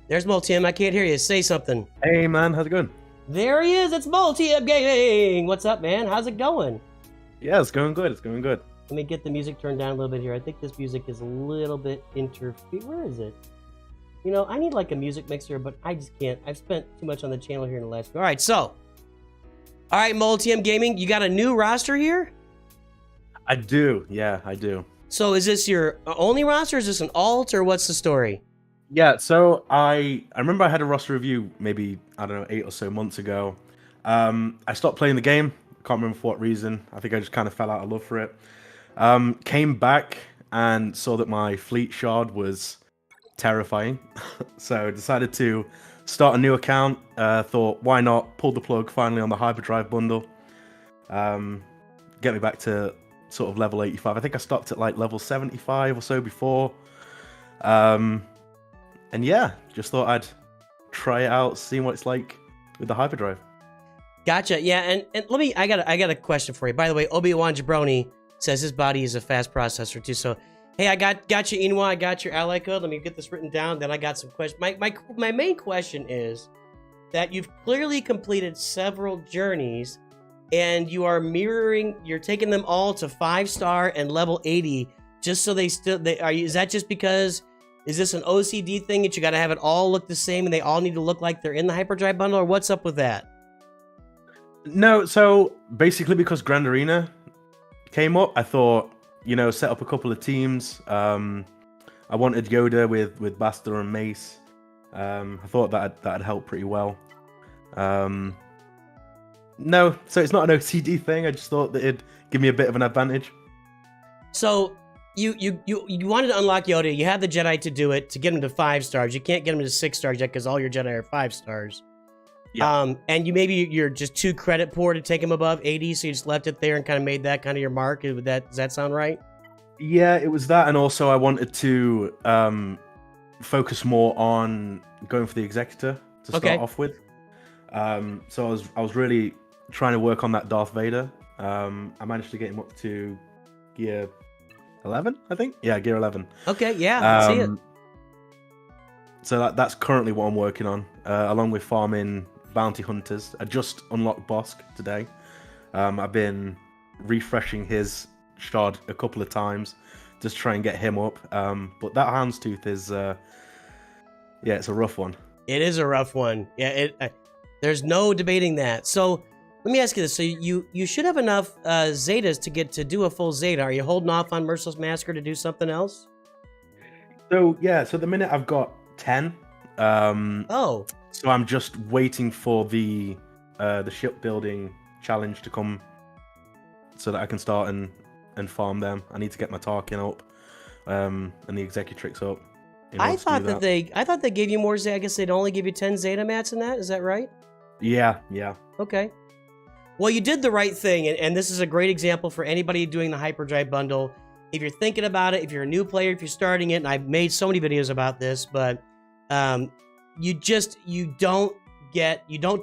There's MoleTM. I can't hear you. Say something. Hey, man. How's it going? There he is. It's MoleTMGaming. What's up, man? How's it going? Yeah, it's going good. It's going good. Let me get the music turned down a little bit here. I think this music is a little bit Where is it? You know, I need like a music mixer, but I just can't. I've spent too much on the channel here in the last... All right, so. All right, MoleTMGaming. You got a new roster here? I do. Yeah, I do. So is this your only roster? Is this an alt, or what's the story? Yeah, so I remember I had a roster review maybe, I don't know, 8 or so months ago. I stopped playing the game. Can't remember for what reason. I think I just kind of fell out of love for it. Came back and saw that my fleet shard was terrifying. So decided to start a new account. Thought, why not pull the plug finally on the hyperdrive bundle. Get me back to sort of level 85. I think I stopped at like level 75 or so before. And yeah, just thought I'd try it out, see what it's like with the hyperdrive. Gotcha. Yeah, and let me. I got a question for you. By the way, Obi-Wan Jabroni says his body is a fast processor too. So, hey, I got you, YNWA. I got your ally code. Let me get this written down. Then I got some questions. My main question is that you've clearly completed several journeys and you are you're taking them all to 5-star and level 80 just so is that just because, is this an OCD thing that you got to have it all look the same and they all need to look like they're in the hyperdrive bundle, or what's up with that? No, so basically because Grand Arena came up, I thought, set up a couple of teams. I wanted Yoda with Basta and Mace. I thought that'd help pretty well. No, so it's not an OCD thing. I just thought that it'd give me a bit of an advantage. So you wanted to unlock Yoda. You had the Jedi to do it, to get him to 5 stars. You can't get him to 6 stars yet because all your Jedi are 5 stars. Yeah. And you're just too credit poor to take him above 80, so you just left it there and kind of made that kind of your mark. Does that sound right? Yeah, it was that, and also I wanted to focus more on going for the Executor to start off with. So I was really trying to work on that Darth Vader. I managed to get him up to gear 11, I think. Yeah, gear 11. Okay, yeah, I see it. So that's currently what I'm working on, along with farming bounty hunters. I just unlocked Bosk today. I've been refreshing his shard a couple of times just to try and get him up. But that Houndstooth is, it's a rough one. It is a rough one. Yeah, there's no debating that. So let me ask you this. So you should have enough Zetas to do a full Zeta. Are you holding off on Merciless Massacre to do something else? So at the minute I've got 10. So I'm just waiting for the shipbuilding challenge to come so that I can start and farm them. I need to get my Tarkin up and the Executrix up. I thought they gave you more Zeta. I guess they'd only give you 10 Zeta mats in that. Is that right? Yeah. Okay. Well, you did the right thing, and this is a great example for anybody doing the Hyperdrive bundle. If you're thinking about it, if you're a new player, if you're starting it, and I've made so many videos about this, but you don't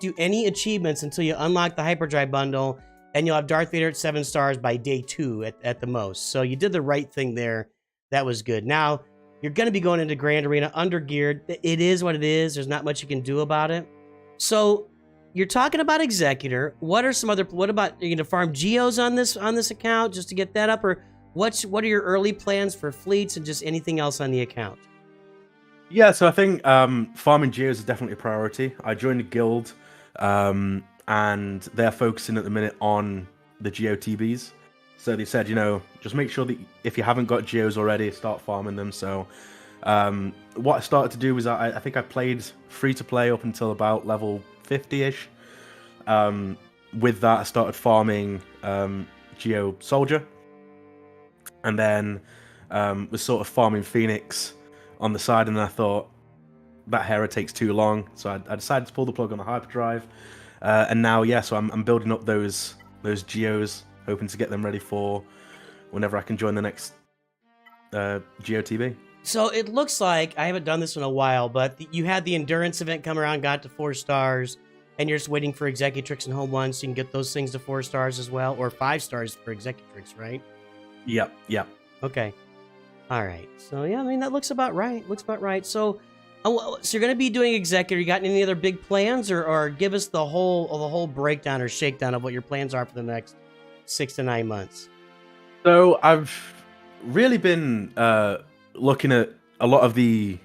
do any achievements until you unlock the Hyperdrive bundle, and you'll have Darth Vader at 7 stars by day 2 at the most. So you did the right thing there. That was good. Now, you're going to be going into Grand Arena undergeared. It is what it is. There's not much you can do about it. So you're talking about Executor. What about, are you going to farm Geos on this account just to get that up? Or what are your early plans for fleets and just anything else on the account? Yeah, so I think farming Geos is definitely a priority. I joined a guild, and they're focusing at the minute on the GeoTBs. So they said, just make sure that if you haven't got Geos already, start farming them. So what I started to do was I think I played free-to-play up until about level 50-ish. With that, I started farming Geo Soldier. And then was sort of farming Phoenix on the side, and I thought that Hera takes too long, so I decided to pull the plug on the hyperdrive, and now so I'm building up those Geos, hoping to get them ready for whenever I can join the next GeoTB. So it looks like, I haven't done this in a while, but you had the endurance event come around, got to 4 stars, and you're just waiting for Executrix and Home 1 so you can get those things to 4 stars as well, or 5 stars for Executrix, right? Yep. Okay. All right. So yeah, I mean that looks about right. So you're going to be doing Executor. You got any other big plans, or give us the whole breakdown or shakedown of what your plans are for the next 6 to 9 months? So I've really been looking at a lot of the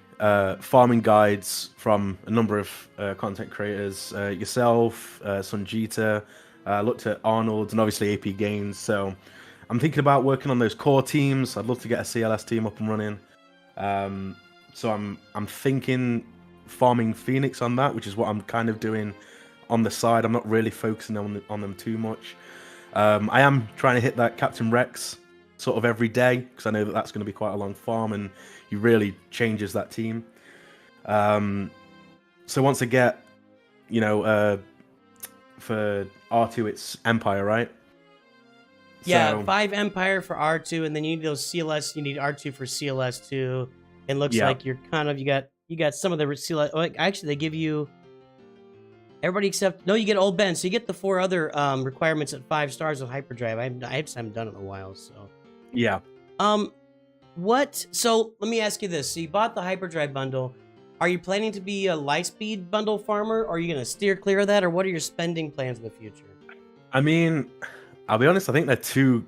farming guides from a number of content creators, yourself, Sunjita. Looked at Arnold and obviously AP Games. So I'm thinking about working on those core teams. I'd love to get a CLS team up and running. So I'm thinking farming Phoenix on that, which is what I'm kind of doing on the side. I'm not really focusing on them too much. I am trying to hit that Captain Rex sort of every day, because I know that that's going to be quite a long farm, and he really changes that team. So once I get, for R2 it's Empire, right? Yeah, So 5 Empire for R2, and then you need those CLS. You need R2 for CLS too. It looks like you're you got some of the CLS. Oh, actually, they give you everybody except you get Old Ben. So you get the 4 other requirements at 5 stars with Hyperdrive. I just haven't done it in a while. So yeah. So let me ask you this: so you bought the Hyperdrive bundle. Are you planning to be a Lightspeed bundle farmer, or are you going to steer clear of that, or what are your spending plans in the future? I mean, I'll be honest. I think they're too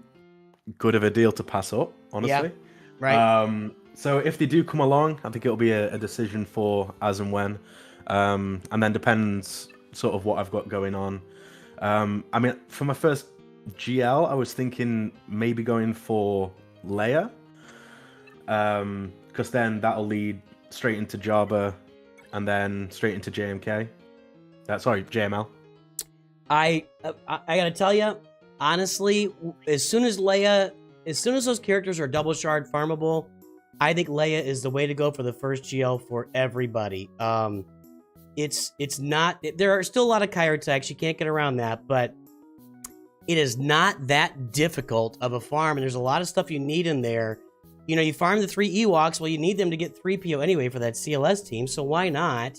good of a deal to pass up. Honestly, Right. So if they do come along, I think it'll be a decision for as and when, and then depends sort of what I've got going on. I mean, for my first GL, I was thinking maybe going for Leia, because then that'll lead straight into Jabba, and then straight into JMK. Sorry, JML. I gotta tell you, honestly, as soon as those characters are double shard farmable, I think Leia is the way to go for the first GL for everybody. It's not. There are still a lot of Kyrotechs. You can't get around that, but it is not that difficult of a farm, and there's a lot of stuff you need in there. You know, you farm the 3 Ewoks. Well, you need them to get 3PO anyway for that CLS team, so why not?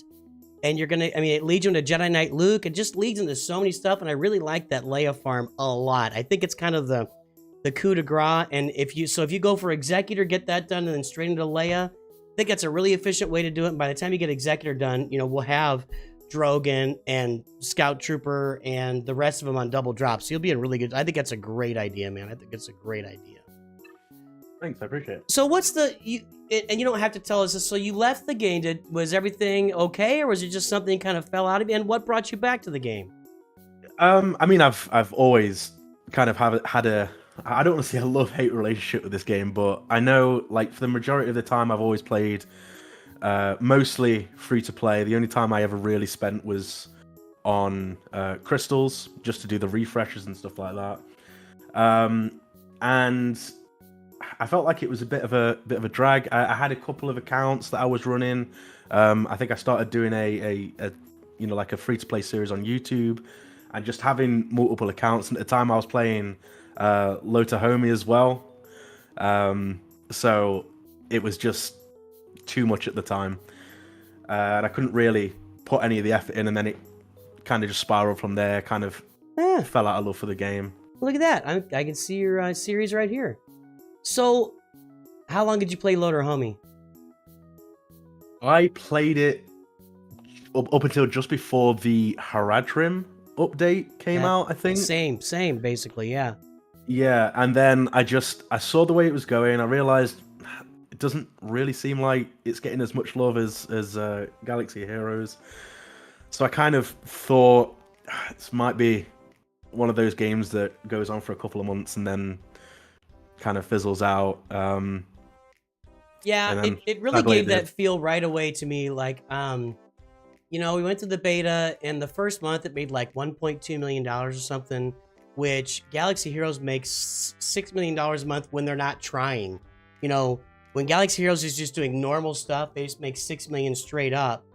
And you're gonna, I mean, it leads you into Jedi Knight Luke. It just leads into so many stuff, and I really like that Leia farm a lot. I think it's kind of the coup de grace. And if you go for Executor, get that done, and then straight into Leia, I think that's a really efficient way to do it. And by the time you get Executor done, you know, we'll have Drogon and Scout Trooper and the rest of them on double drops. So you'll be in really good. I think that's a great idea, man. I think it's a great idea. Thanks, I appreciate it. So what's and you don't have to tell us this. So you left the game. Was everything okay, or was it just something kind of fell out of you? And what brought you back to the game? I mean, I've always kind of had a, I don't want to say a love-hate relationship with this game, but I know, like, for the majority of the time, I've always played mostly free-to-play. The only time I ever really spent was on crystals, just to do the refreshes and stuff like that. And I felt like it was a bit of a drag. I had a couple of accounts that I was running. I think I started doing a you know, like a free-to-play series on YouTube, and just having multiple accounts. And at the time, I was playing Lota Homie as well. So it was just too much at the time, and I couldn't really put any of the effort in. And then it kind of just spiraled from there. Kind of fell out of love for the game. Look at that! I can see your series right here. So, how long did you play Loader Homie? I played it up until just before the Haradrim update came out, I think. Same, basically, yeah. Yeah, and then I saw the way it was going. I realized it doesn't really seem like it's getting as much love as Galaxy Heroes. So I kind of thought this might be one of those games that goes on for a couple of months and then kind of fizzles out. Yeah, it really gave that feel right away to me. Like, you know, we went to the beta, and the first month it made like $1.2 million or something, which Galaxy Heroes makes $6 million a month when they're not trying. You know, when Galaxy Heroes is just doing normal stuff, they just make $6 million straight up.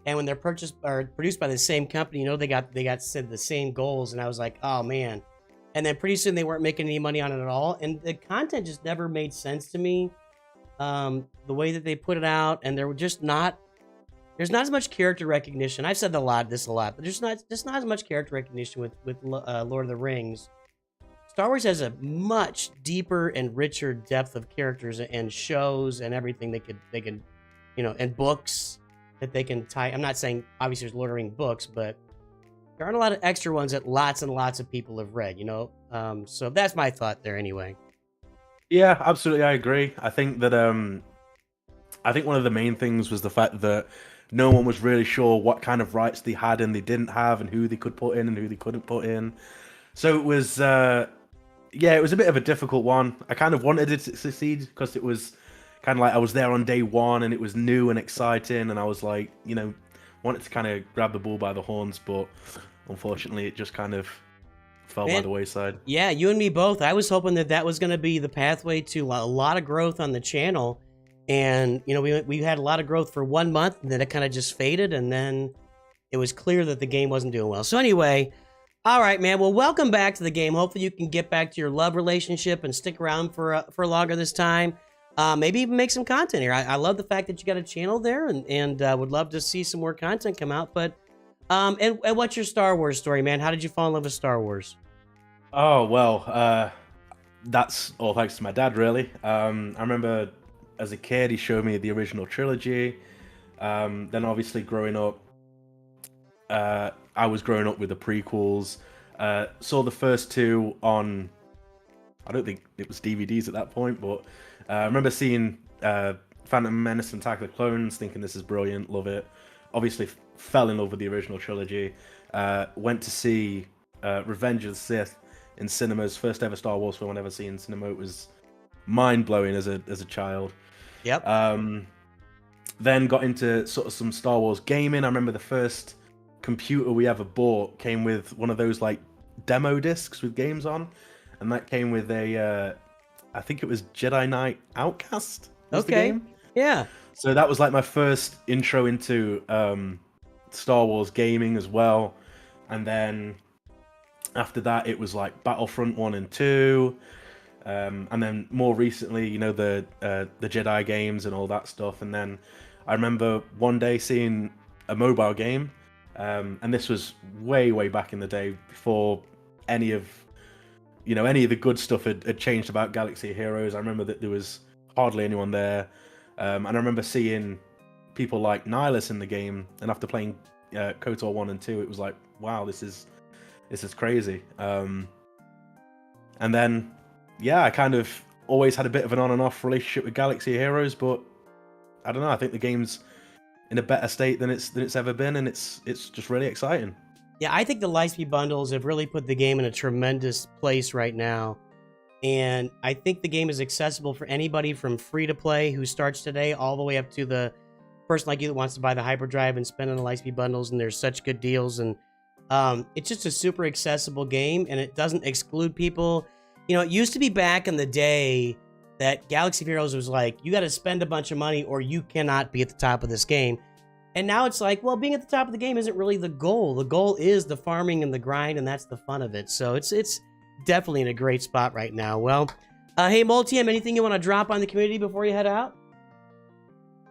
And when they're produced by the same company, you know, they got said the same goals, and I was like, oh man. And then pretty soon they weren't making any money on it at all, and the content just never made sense to me. The way that they put it out, and there were just not. There's not as much character recognition. I've said this a lot, but there's not as much character recognition with Lord of the Rings. Star Wars has a much deeper and richer depth of characters and shows and everything they can, you know, and books that they can tie. I'm not saying obviously there's Lord of the Rings books, but there aren't a lot of extra ones that lots and lots of people have read, you know. So that's my thought there anyway. Yeah, absolutely, I agree. I think that I think one of the main things was the fact that no one was really sure what kind of rights they had and they didn't have, and who they could put in and who they couldn't put in. So it was, yeah, it was a bit of a difficult one. I kind of wanted it to succeed because it was kind of like I was there on day one and it was new and exciting, and I was like, you know, wanted to kind of grab the bull by the horns, but unfortunately it just kind of fell by the wayside. Yeah, you and me both. I was hoping that was going to be the pathway to a lot of growth on the channel. And, you know, we had a lot of growth for 1 month, and then it kind of just faded, and then it was clear that the game wasn't doing well. So anyway, all right, man. Well, welcome back to the game. Hopefully you can get back to your love relationship and stick around for longer this time. Maybe even make some content here. I love the fact that you got a channel there, and would love to see some more content come out. But, and what's your Star Wars story, man? How did you fall in love with Star Wars? Oh, well, that's all thanks to my dad, really. I remember as a kid, he showed me the original trilogy. Then obviously growing up, I was growing up with the prequels. Saw the first two on, I don't think it was DVDs at that point, but I remember seeing Phantom Menace and Attack of the Clones, thinking this is brilliant, love it. Obviously fell in love with the original trilogy. Went to see Revenge of the Sith in cinemas, first ever Star Wars film I'd ever seen in cinema. It was mind-blowing as a child. Yep. Then got into sort of some Star Wars gaming. I remember the first computer we ever bought came with one of those like demo discs with games on, and that came with a I think it was Jedi Knight Outcast was the game. Yeah. So that was like my first intro into Star Wars gaming as well. And then after that it was like Battlefront 1 and 2. And then more recently, you know, the Jedi games and all that stuff. And then I remember one day seeing a mobile game, and this was way back in the day before any of the good stuff had changed about Galaxy of Heroes. I remember that there was hardly anyone there, and I remember seeing people like Nihilus in the game. And after playing KOTOR 1 and 2, it was like, wow, this is crazy. And then, yeah, I kind of always had a bit of an on and off relationship with Galaxy of Heroes, but I don't know. I think the game's in a better state than it's ever been, and it's just really exciting. Yeah, I think the Lightspeed bundles have really put the game in a tremendous place right now, and I think the game is accessible for anybody from free to play who starts today all the way up to the person like you that wants to buy the hyperdrive and spend on the Lightspeed bundles, and there's such good deals, and it's just a super accessible game, and it doesn't exclude people. You know, it used to be back in the day that Galaxy of Heroes was like, you got to spend a bunch of money or you cannot be at the top of this game. And now it's like, well, being at the top of the game isn't really the goal. The goal is the farming and the grind, and that's the fun of it. So it's definitely in a great spot right now. Well, hey, MoleTM, anything you want to drop on the community before you head out?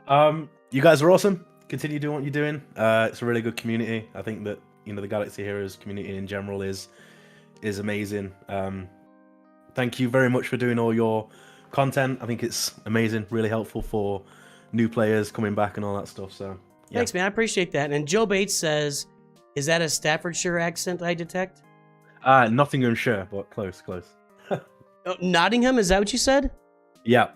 You guys are awesome. Continue doing what you're doing. It's a really good community. I think that, you know, the Galaxy of Heroes community in general is amazing. Thank you very much for doing all your content. I think it's amazing, really helpful for new players coming back and all that stuff. So yeah. Thanks, man. I appreciate that. And Joe Bates says, is that a Staffordshire accent I detect? Nottinghamshire, but close. Oh, Nottingham, is that what you said? Yeah.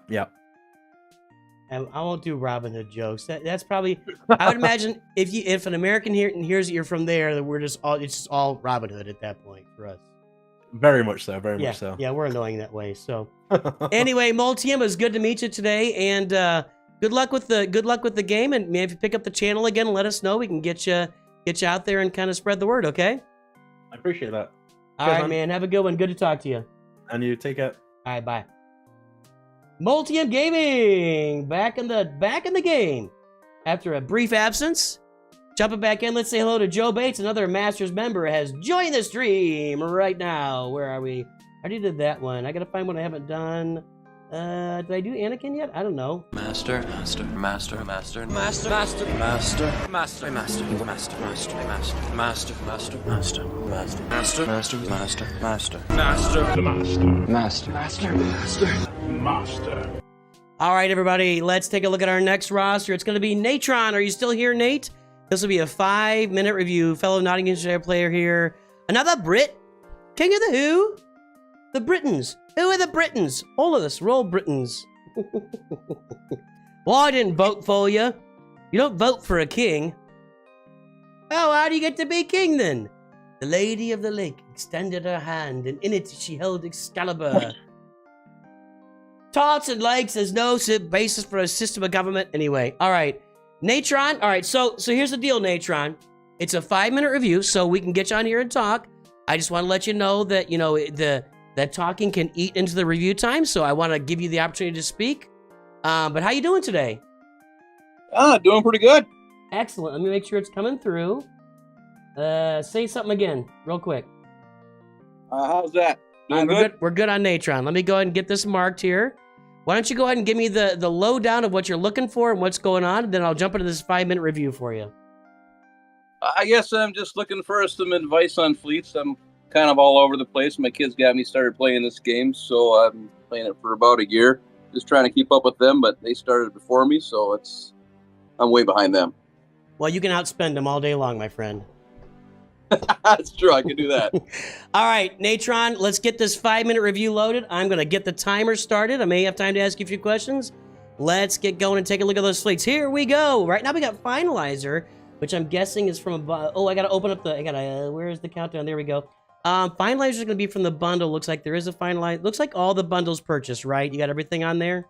I won't do Robin Hood jokes. That's probably, I would imagine if an American hears that you're from there, that it's just all Robin Hood at that point for us. Very much so. Much so. Yeah, we're annoying that way. So anyway, MoleTM, it was good to meet you today, and good luck with the game. And maybe if you pick up the channel again, let us know. We can get you out there and kind of spread the word. Okay. I appreciate that. All right, man. Have a good one. Good to talk to you. And you take care. All right, bye. MoleTMGaming back in the game after a brief absence. Jumping back in, let's say hello to Joe Bates, another Masters member, has joined the stream right now. Where are we? I already did that one. I gotta find one I haven't done. Did I do Anakin yet? I don't know. Master. All right, everybody, let's take a look at our next roster. It's gonna be Natron. Are you still here, Nate? This will be a 5-minute review. Fellow Nottinghamshire player here. Another Brit. King of the who? The Britons. Who are the Britons? All of us. We're all Britons. Well, I didn't vote for you. You don't vote for a king. Oh, how do you get to be king then? The Lady of the Lake extended her hand, and in it she held Excalibur. Tarts and lakes, there's no basis for a system of government. Anyway, all right. Natron, all right, so here's the deal, Natron. It's a 5-minute review, so we can get you on here and talk. I just want to let you know that, you know, that talking can eat into the review time, so I want to give you the opportunity to speak. But how you doing today? Doing pretty good. Excellent. Let me make sure it's coming through. Say something again, real quick. How's that? Doing good? We're good on Natron. Let me go ahead and get this marked here. Why don't you go ahead and give me the lowdown of what you're looking for and what's going on, and then I'll jump into this 5-minute review for you. I guess I'm just looking for some advice on fleets. I'm kind of all over the place. My kids got me started playing this game, so I'm playing it for about a year. Just trying to keep up with them, but they started before me, so I'm way behind them. Well, you can outspend them all day long, my friend. That's true. I can do that. All right, Natron, let's get this 5-minute review loaded. I'm going to get the timer started. I may have time to ask you a few questions. Let's get going and take a look at those fleets. Here we go. Right now we got Finalizer, which I'm guessing is from a... Oh, I got to open up the... where is the countdown? There we go. Finalizer is going to be from the bundle. Looks like there is a Finalizer. Looks like all the bundles purchased, right? You got everything on there?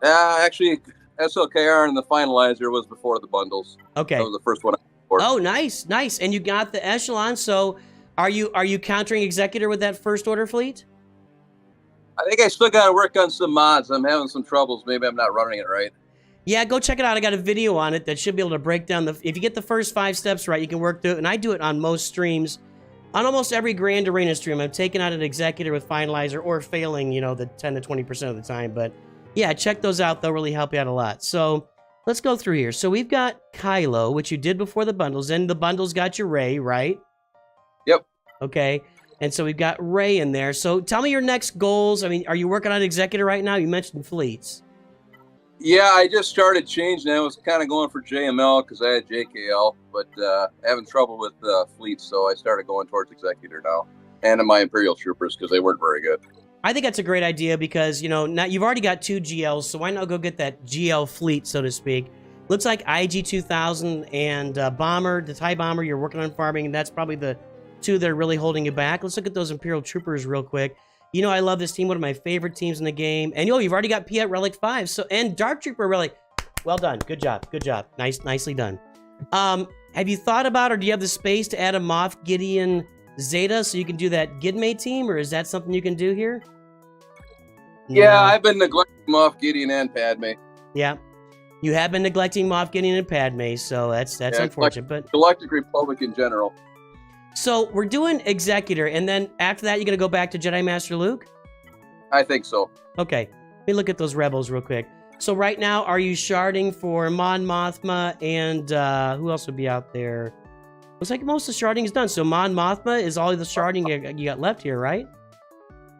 Actually, SLKR and the Finalizer was before the bundles. Okay. That was the first one I ordered. Oh, nice, nice. And you got the Echelon. So are you countering Executor with that first order fleet? I think I still got to work on some mods. I'm having some troubles. Maybe I'm not running it right. Yeah, go check it out. I got a video on it that should be able to break down the... If you get the first 5 steps right, you can work through it. And I do it on most streams. On almost every Grand Arena stream, I'm taking out an Executor with Finalizer or failing, the 10 to 20% of the time. But yeah, check those out. They'll really help you out a lot. So let's go through here. So we've got Kylo, which you did before the bundles. And the bundles got you Rey, right? Yep. Okay. And so we've got Rey in there. So tell me your next goals. I mean, are you working on Executor right now? You mentioned fleets. Yeah, I just started changing. I was kind of going for JML because I had JKL, but having trouble with fleets, so I started going towards Executor now. And my Imperial Troopers because they weren't very good. I think that's a great idea because, now you've already got 2 GLs, so why not go get that GL fleet, so to speak. Looks like IG-2000 and Bomber, the TIE Bomber, you're working on farming, and that's probably the 2 that are really holding you back. Let's look at those Imperial Troopers real quick. I love this team, one of my favorite teams in the game. And you've already got Piet Relic 5, and Dark Trooper Relic. Well done. Good job. Good job. Nicely done. Have you thought about, or do you have the space to add a Moff Gideon Zeta so you can do that Gidme team, or is that something you can do here? Yeah, No. I've been neglecting Moff Gideon and Padme. Yeah. You have been neglecting Moff Gideon and Padme, so that's unfortunate. But Galactic Republic in general. So we're doing Executor, and then after that, you're going to go back to Jedi Master Luke? I think so. Okay. Let me look at those Rebels real quick. So right now, are you sharding for Mon Mothma and who else would be out there? Looks like most of the sharding is done. So Mon Mothma is all the sharding you got left here, right?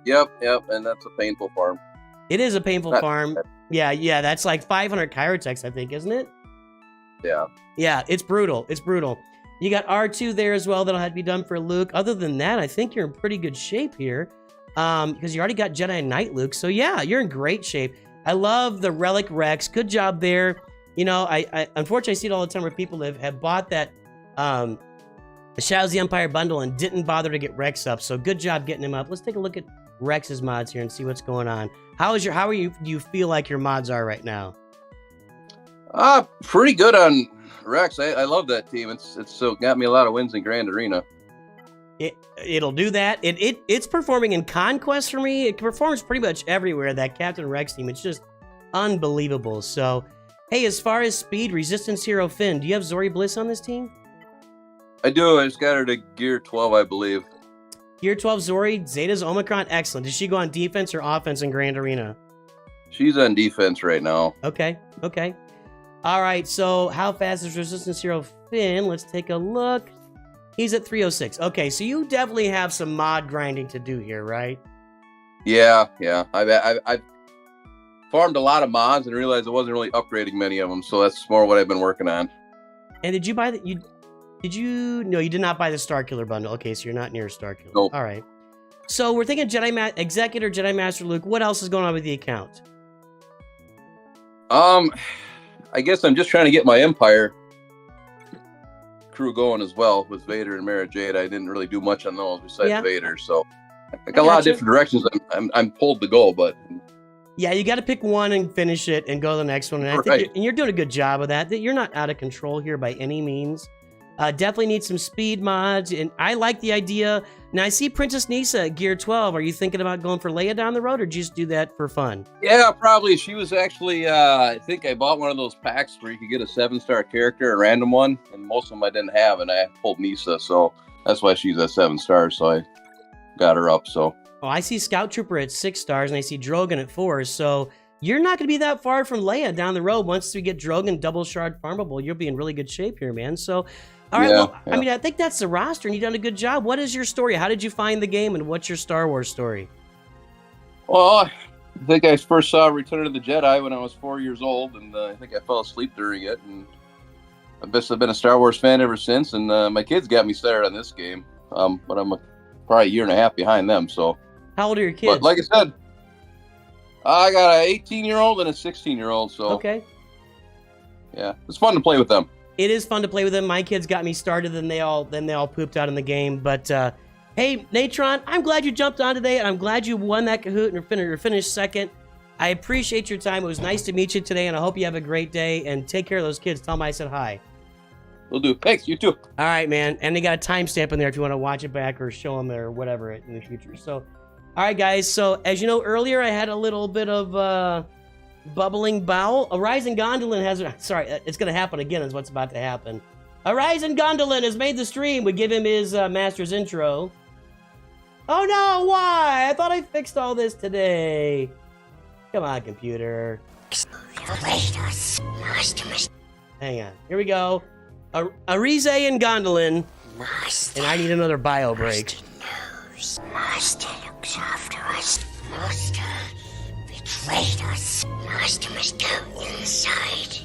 Yep, and that's a painful farm. It is a painful farm. Yeah, that's like 500 Kyrotex, I think, isn't it? Yeah. Yeah, it's brutal. It's brutal. You got R2 there as well that'll have to be done for Luke. Other than that, I think you're in pretty good shape here because you already got Jedi Knight Luke. So yeah, you're in great shape. I love the Relic Rex. Good job there. I unfortunately see it all the time where people have bought that the Shadows of the Empire bundle and didn't bother to get Rex up. So good job getting him up. Let's take a look at Rex's mods here and see what's going on. Do you feel like your mods are right now? Pretty good on Rex. I love that team. It's so got me a lot of wins in Grand Arena. It'll do that. It's performing in Conquest for me. It performs pretty much everywhere, that Captain Rex team. It's just unbelievable. So, hey, as far as speed, Resistance Hero Finn, do you have Zori Bliss on this team? I do. I just got her to Gear 12, I believe. Gear 12 Zori, Zeta's Omicron, excellent. Does she go on defense or offense in Grand Arena? She's on defense right now. Okay. All right, so how fast is Resistance Hero Finn? Let's take a look. He's at 306. Okay, so you definitely have some mod grinding to do here, right? Yeah. I've farmed a lot of mods and realized I wasn't really upgrading many of them, so that's more what I've been working on. And did you buy the... No, you did not buy the Starkiller bundle. Okay, so you're not near Starkiller. Nope. All right. So we're thinking Executor, Jedi Master Luke. What else is going on with the account? I guess I'm just trying to get my Empire crew going as well with Vader and Mara Jade. I didn't really do much on those besides Vader, so I got a lot of different directions I'm pulled to go, but yeah, you got to pick one and finish it and go to the next one. And I think you're doing a good job of that. You're not out of control here by any means. Definitely need some speed mods, and I like the idea. Now, I see Princess Nisa at Gear 12. Are you thinking about going for Leia down the road, or just do that for fun? Yeah, probably. She was actually, I think I bought one of those packs where you could get a 7-star character, a random one, and most of them I didn't have, and I pulled Nisa, so that's why she's at 7 stars, so I got her up, so. Oh, I see Scout Trooper at 6 stars, and I see Drogon at 4, so you're not going to be that far from Leia down the road. Once we get Drogon double shard farmable, you'll be in really good shape here, man. So, all right, well, I mean, I think that's the roster, and you've done a good job. What is your story? How did you find the game, and what's your Star Wars story? Well, I think I first saw Return of the Jedi when I was 4 years old, and I think I fell asleep during it. And I've been a Star Wars fan ever since, and my kids got me started on this game. But I'm probably a year and a half behind them. So, How old are your kids? but like I said, I got an 18-year-old and a 16-year-old. So, Okay. yeah, it's fun to play with them. It is fun to play with them. My kids got me started, and they all pooped out in the game. But hey, Natron, I'm glad you jumped on today, and I'm glad you won that Kahoot and finished second. I appreciate your time. It was nice to meet you today, and I hope you have a great day. And take care of those kids. Tell them I said hi. Will do. Thanks. You too. All right, man. And they got a timestamp in there if you want to watch it back or show them or whatever in the future. So, all right, guys. So, as you know, earlier I had a little bit of bubbling bowel. A rising gondolin has... Sorry, it's going to happen again is what's about to happen. A rising gondolin has made the stream. We give him his master's intro. Oh, no. Why? I thought I fixed all this today. Come on, computer. Hang on. Here we go. Arize and Gondolin. And I need another bio break. Master looks after us. Master betrayed us. Master must go inside.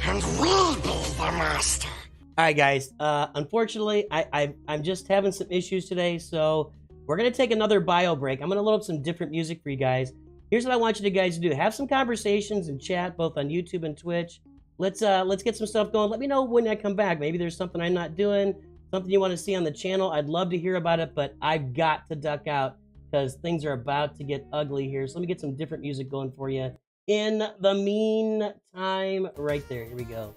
And we'll be the master. All right, guys. Unfortunately, I'm just having some issues today, so we're going to take another bio break. I'm going to load up some different music for you guys. Here's what I want you guys to do. Have some conversations and chat both on YouTube and Twitch. Let's get some stuff going. Let me know when I come back. Maybe there's something I'm not doing, something you want to see on the channel. I'd love to hear about it, but I've got to duck out because things are about to get ugly here. So let me get some different music going for you. In the meantime, right there. Here we go.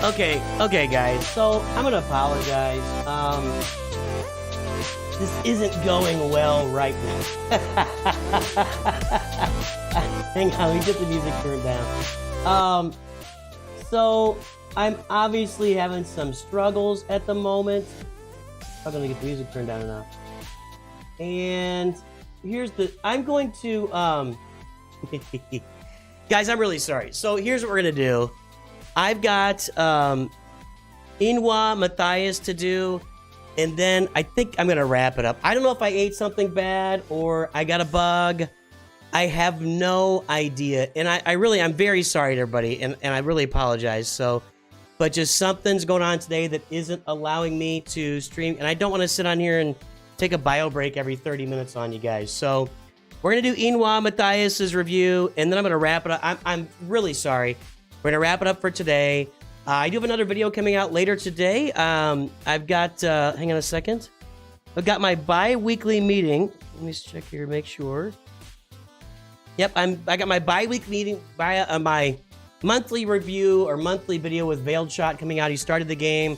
Okay, guys. So I'm gonna apologize. This isn't going well right now. Hang on, we get the music turned down. So I'm obviously having some struggles at the moment. I'm gonna get the music turned down enough. And here's I'm going to, guys, I'm really sorry. So here's what we're gonna do. I've got YNWA Mathias to do, and then I think I'm gonna wrap it up. I don't know if I ate something bad or I got a bug. I have no idea, and I'm very sorry to everybody, and I really apologize. So, but just something's going on today that isn't allowing me to stream, and I don't want to sit on here and take a bio break every 30 minutes on you guys. So we're gonna do YNWA Mathias's review, and then I'm gonna wrap it up. I'm really sorry. We're gonna wrap it up for today. I do have another video coming out later today. I've got, hang on a second. I've got my bi-weekly meeting. Let me just check here, make sure. Yep, I got my bi-weekly meeting via my monthly review or monthly video with Veiled Shot coming out. He started the game.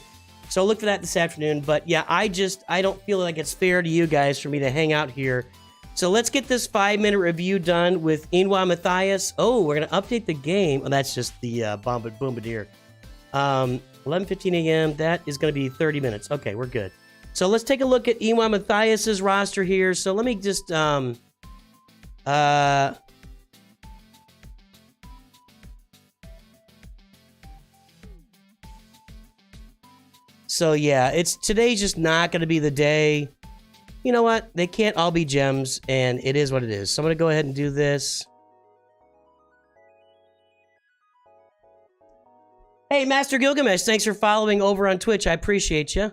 So look for that this afternoon. But yeah, I don't feel like it's fair to you guys for me to hang out here. So let's get this 5-minute review done with YNWA Mathias. Oh, we're going to update the game. Oh, that's just the Bombardier. 11:15 a.m. That is going to be 30 minutes. Okay, we're good. So let's take a look at YNWA Mathias's roster here. So let me just... So yeah, today's just not going to be the day. You know what? They can't all be gems, and it is what it is. So I'm going to go ahead and do this. Hey, Master Gilgamesh, thanks for following over on Twitch. I appreciate you.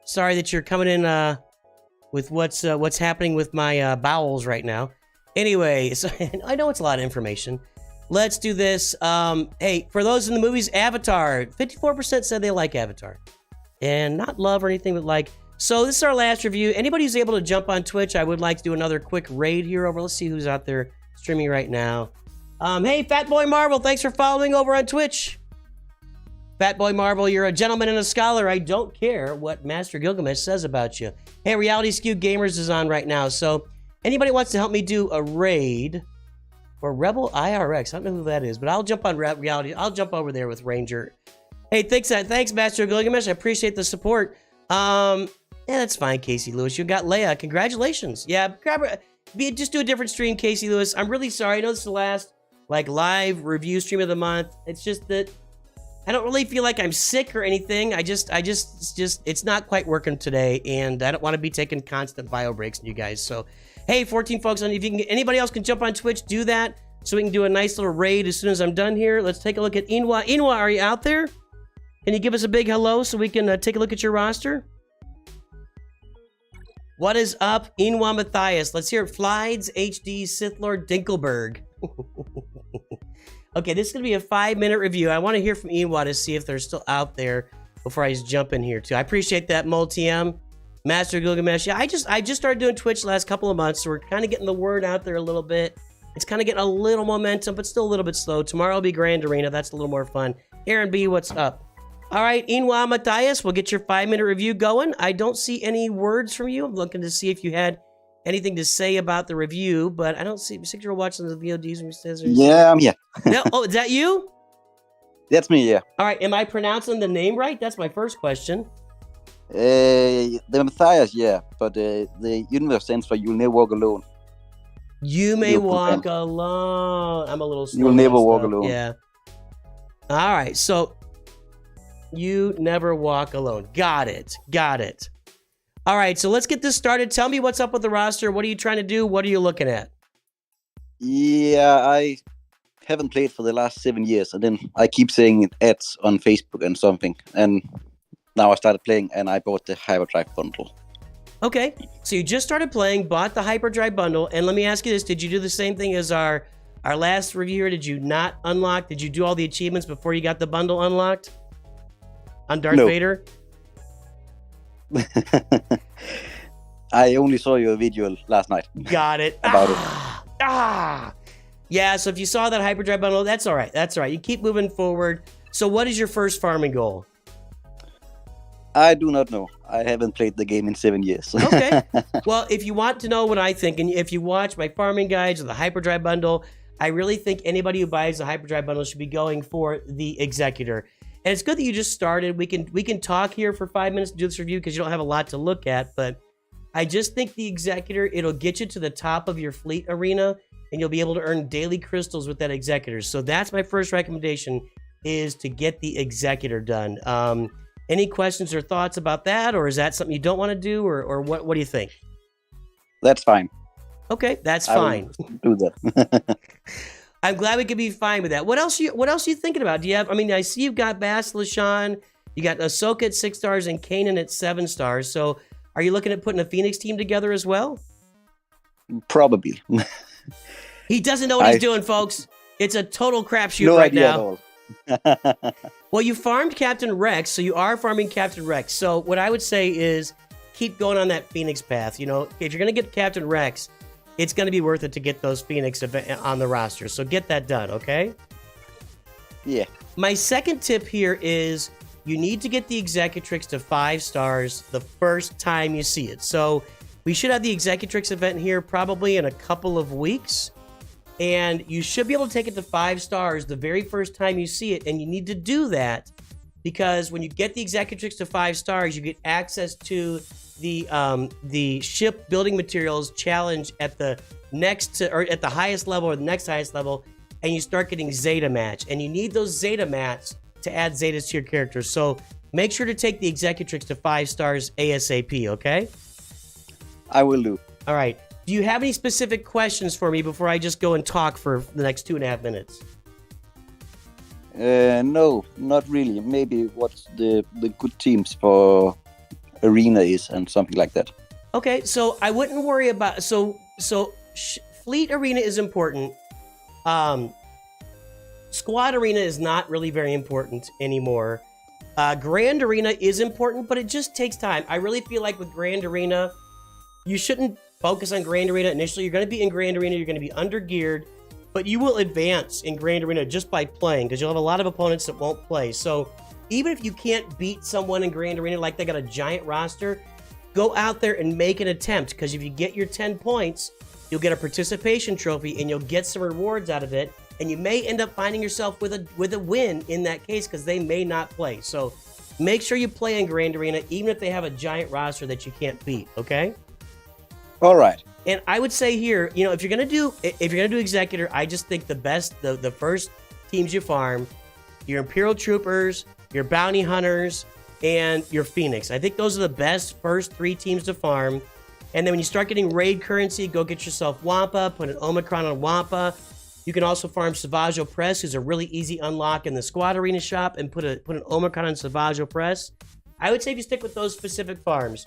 Sorry that you're coming in with what's happening with my bowels right now. Anyway, so, I know it's a lot of information. Let's do this. Hey, for those in the movies, Avatar. 54% said they like Avatar. And not love or anything, but like. So this is our last review. Anybody who's able to jump on Twitch, I would like to do another quick raid here over. Let's see who's out there streaming right now. Hey, Fatboy Marvel, thanks for following over on Twitch. Fatboy Marvel, you're a gentleman and a scholar. I don't care what Master Gilgamesh says about you. Hey, Reality Skew Gamers is on right now. So anybody wants to help me do a raid for Rebel IRX, I don't know who that is, but I'll jump on Reality. I'll jump over there with Ranger. Hey, thanks, Master Gilgamesh. I appreciate the support. Yeah, that's fine, Casey Lewis. You got Leia. Congratulations. Yeah, just do a different stream, Casey Lewis. I'm really sorry. I know this is the last live review stream of the month. It's just that I don't really feel like I'm sick or anything. It's not quite working today, and I don't want to be taking constant bio breaks on you guys. So, hey, 14 folks on. If you can, anybody else can jump on Twitch, do that, so we can do a nice little raid as soon as I'm done here. Let's take a look at YNWA. YNWA, are you out there? Can you give us a big hello so we can take a look at your roster? What is up, YNWA Mathias? Let's hear it. Flides HD Sith Lord Dinkelberg. Okay, this is going to be a 5-minute review. I want to hear from YNWA to see if they're still out there before I just jump in here, too. I appreciate that, MoleTM. Master Gilgamesh. Yeah, I just started doing Twitch the last couple of months, so we're kind of getting the word out there a little bit. It's kind of getting a little momentum, but still a little bit slow. Tomorrow will be Grand Arena. That's a little more fun. Aaron B, what's up? All right, YNWA Mathias, we'll get your 5-minute review going. I don't see any words from you. I'm looking to see if you had anything to say about the review, but I don't see. You think you're watching the VODs when he says. Yeah, I'm here. No, oh, is that you? That's me. Yeah. All right. Am I pronouncing the name right? That's my first question. The Mathias, yeah, but the universe stands for "You'll Never Walk Alone." You may walk alone. I'm a little slow. You'll never walk alone. Yeah. All right. So you never walk alone. Got it. Got it. All right, so let's get this started. Tell me what's up with the roster. What are you trying to do? What are you looking at? Yeah, I haven't played for the last 7 years, and then I keep seeing ads on Facebook and something, and now I started playing, and I bought the Hyperdrive bundle. Okay, so you just started playing, bought the Hyperdrive bundle, and let me ask you this. Did you do the same thing as our last reviewer? Did you not unlock? Did you do all the achievements before you got the bundle unlocked? On Darth Vader? I only saw your video last night. Got it. About it. Yeah, so if you saw that Hyperdrive bundle, that's all right. That's all right. You keep moving forward. So what is your first farming goal? I do not know. I haven't played the game in 7 years. Okay. Well, if you want to know what I think, and if you watch my farming guides or the Hyperdrive bundle, I really think anybody who buys the Hyperdrive bundle should be going for the Executor. And it's good that you just started. We can talk here for 5 minutes to do this review because you don't have a lot to look at, but I just think the Executor, it'll get you to the top of your fleet arena, and you'll be able to earn daily crystals with that Executor. So that's my first recommendation, is to get the Executor done. Any questions or thoughts about that, or is that something you don't want to do, or what do you think? That's fine. Okay, that's fine. Do that. I'm glad we could be fine with that. What else are you thinking about? Do you have, I mean, I see you've got Basilishan, you got Ahsoka at 6 stars and Kanan at 7 stars. So are you looking at putting a Phoenix team together as well? Probably. He doesn't know what he's doing, folks. It's a total crapshoot no right idea now. At all. Well, you farmed Captain Rex, so you are farming Captain Rex. So what I would say is keep going on that Phoenix path. You know, if you're going to get Captain Rex, it's going to be worth it to get those Phoenix on the roster. So get that done, okay? Yeah. My second tip here is you need to get the Executrix to 5 stars the first time you see it. So we should have the Executrix event here probably in a couple of weeks. And you should be able to take it to 5 stars the very first time you see it. And you need to do that because when you get the Executrix to 5 stars, you get access to the ship building materials challenge at the at the highest level or the next highest level, and you start getting Zeta match. And you need those Zeta mats to add Zetas to your character. So make sure to take the Executrix to 5 stars ASAP, okay? I will do. All right. Do you have any specific questions for me before I just go and talk for the next 2.5 minutes? No, not really. Maybe what's the good teams for Arena is and something like that. Okay, so I wouldn't worry about... Fleet Arena is important. Squad Arena is not really very important anymore. Grand Arena is important, but it just takes time. I really feel like with Grand Arena, you shouldn't focus on Grand Arena initially. You're going to be in Grand Arena, you're going to be under-geared, but you will advance in Grand Arena just by playing, because you'll have a lot of opponents that won't play. So even if you can't beat someone in Grand Arena, like they got a giant roster, go out there and make an attempt, because if you get your 10 points, you'll get a participation trophy, and you'll get some rewards out of it, and you may end up finding yourself with a win in that case, because they may not play. So make sure you play in Grand Arena, even if they have a giant roster that you can't beat, okay? All right. And I would say here, you know, if you're gonna do Executor, I just think the first teams you farm, your Imperial Troopers, your Bounty Hunters, and your Phoenix. I think those are the best first 3 teams to farm. And then when you start getting raid currency, go get yourself Wampa, put an Omicron on Wampa. You can also farm Savage Opress, who's a really easy unlock in the Squad Arena shop, and put an Omicron on Savage Opress. I would say if you stick with those specific farms,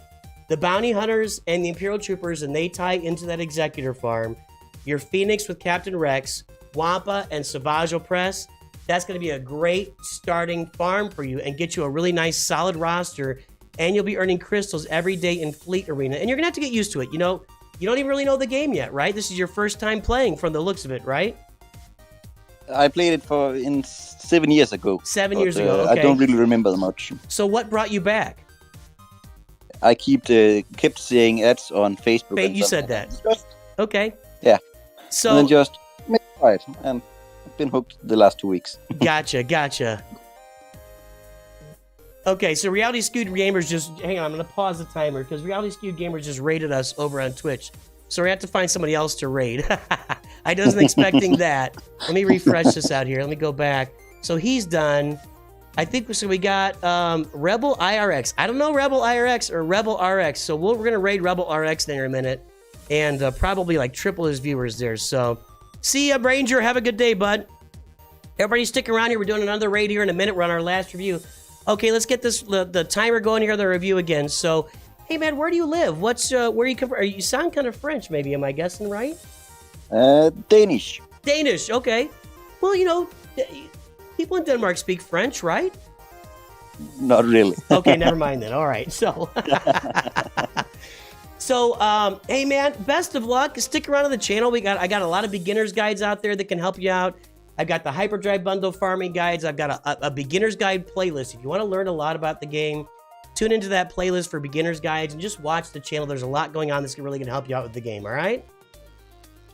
the Bounty Hunters and the Imperial Troopers, and they tie into that Executor farm, your Phoenix with Captain Rex, Wampa, and Savage Opress, that's going to be a great starting farm for you and get you a really nice solid roster, and you'll be earning crystals every day in Fleet Arena. And you're going to have to get used to it. You know, you don't even really know the game yet, right? This is your first time playing from the looks of it, right? I played it 7 years ago. 7 years ago, okay. I don't really remember much. So what brought you back? I kept seeing ads on Facebook. You said that. Okay. Yeah. So and then just try it, and I've been hooked the last 2 weeks. Gotcha. Okay, so Reality Skewed Gamers just... Hang on, I'm going to pause the timer, because Reality Skewed Gamers just raided us over on Twitch. So we have to find somebody else to raid. I wasn't expecting that. Let me refresh this out here. Let me go back. So he's done. I think so. We got Rebel IRX. I don't know Rebel IRX or Rebel RX. So we're going to raid Rebel RX there in a minute. And probably like triple his viewers there. So see ya, Ranger. Have a good day, bud. Everybody stick around here. We're doing another raid here in a minute. We're on our last review. Okay, let's get the timer going here, the review again. So, hey, man, where do you live? Where you come from? You sound kind of French, maybe. Am I guessing right? Danish. Danish, okay. Well, you know, people in Denmark speak French, right? Not really. Okay, never mind then. All right, so... hey, man, best of luck. Stick around on the channel. I got a lot of beginner's guides out there that can help you out. I've got the Hyperdrive Bundle farming guides. I've got a beginner's guide playlist. If you want to learn a lot about the game, tune into that playlist for beginner's guides and just watch the channel. There's a lot going on that's really going to help you out with the game, all right?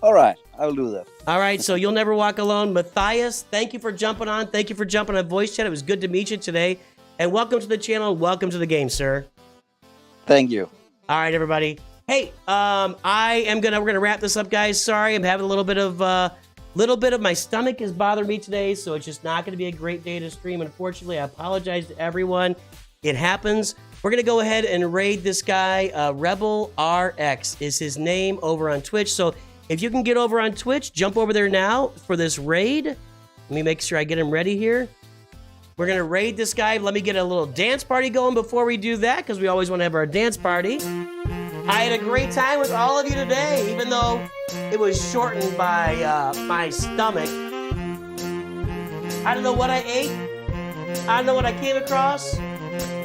All right, I will do that. All right, so You'll Never Walk Alone. Matthias, thank you for jumping on. Thank you for jumping on voice chat. It was good to meet you today. And welcome to the channel. Welcome to the game, sir. Thank you. All right, everybody. Hey, we're gonna wrap this up, guys. Sorry, I'm having a little bit of my stomach is bothering me today, so it's just not gonna be a great day to stream. Unfortunately, I apologize to everyone. It happens. We're gonna go ahead and raid this guy. Rebel RX is his name over on Twitch. So if you can get over on Twitch, jump over there now for this raid. Let me make sure I get him ready here. We're gonna raid this guy. Let me get a little dance party going before we do that, because we always want to have our dance party. I had a great time with all of you today, even though it was shortened by my stomach. I don't know what I ate. I don't know what I came across,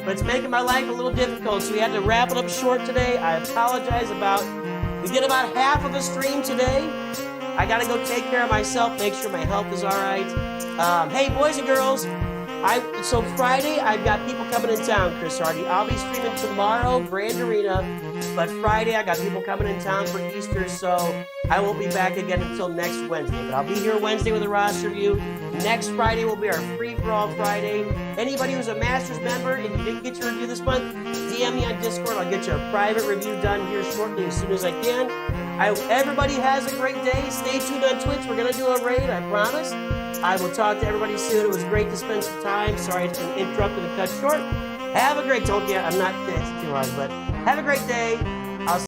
but it's making my life a little difficult, so we had to wrap it up short today. I apologize we did about half of a stream today. I gotta go take care of myself, make sure my health is all right. Hey, boys and girls, so Friday, I've got people coming in town, Chris Hardy. I'll be streaming tomorrow, Grand Arena, but Friday, I got people coming in town for Easter, so I won't be back again until next Wednesday. But I'll be here Wednesday with a roster review. Next Friday will be our free-for-all Friday. Anybody who's a Masters member and you didn't get your review this month, DM me on Discord. I'll get you a private review done here shortly as soon as I can. I hope everybody has a great day. Stay tuned on Twitch. We're going to do a raid, I promise. I will talk to everybody soon. It was great to spend some time. Sorry it's been interrupted and cut short. Have a great, I'm not, it's too hard, but have a great day.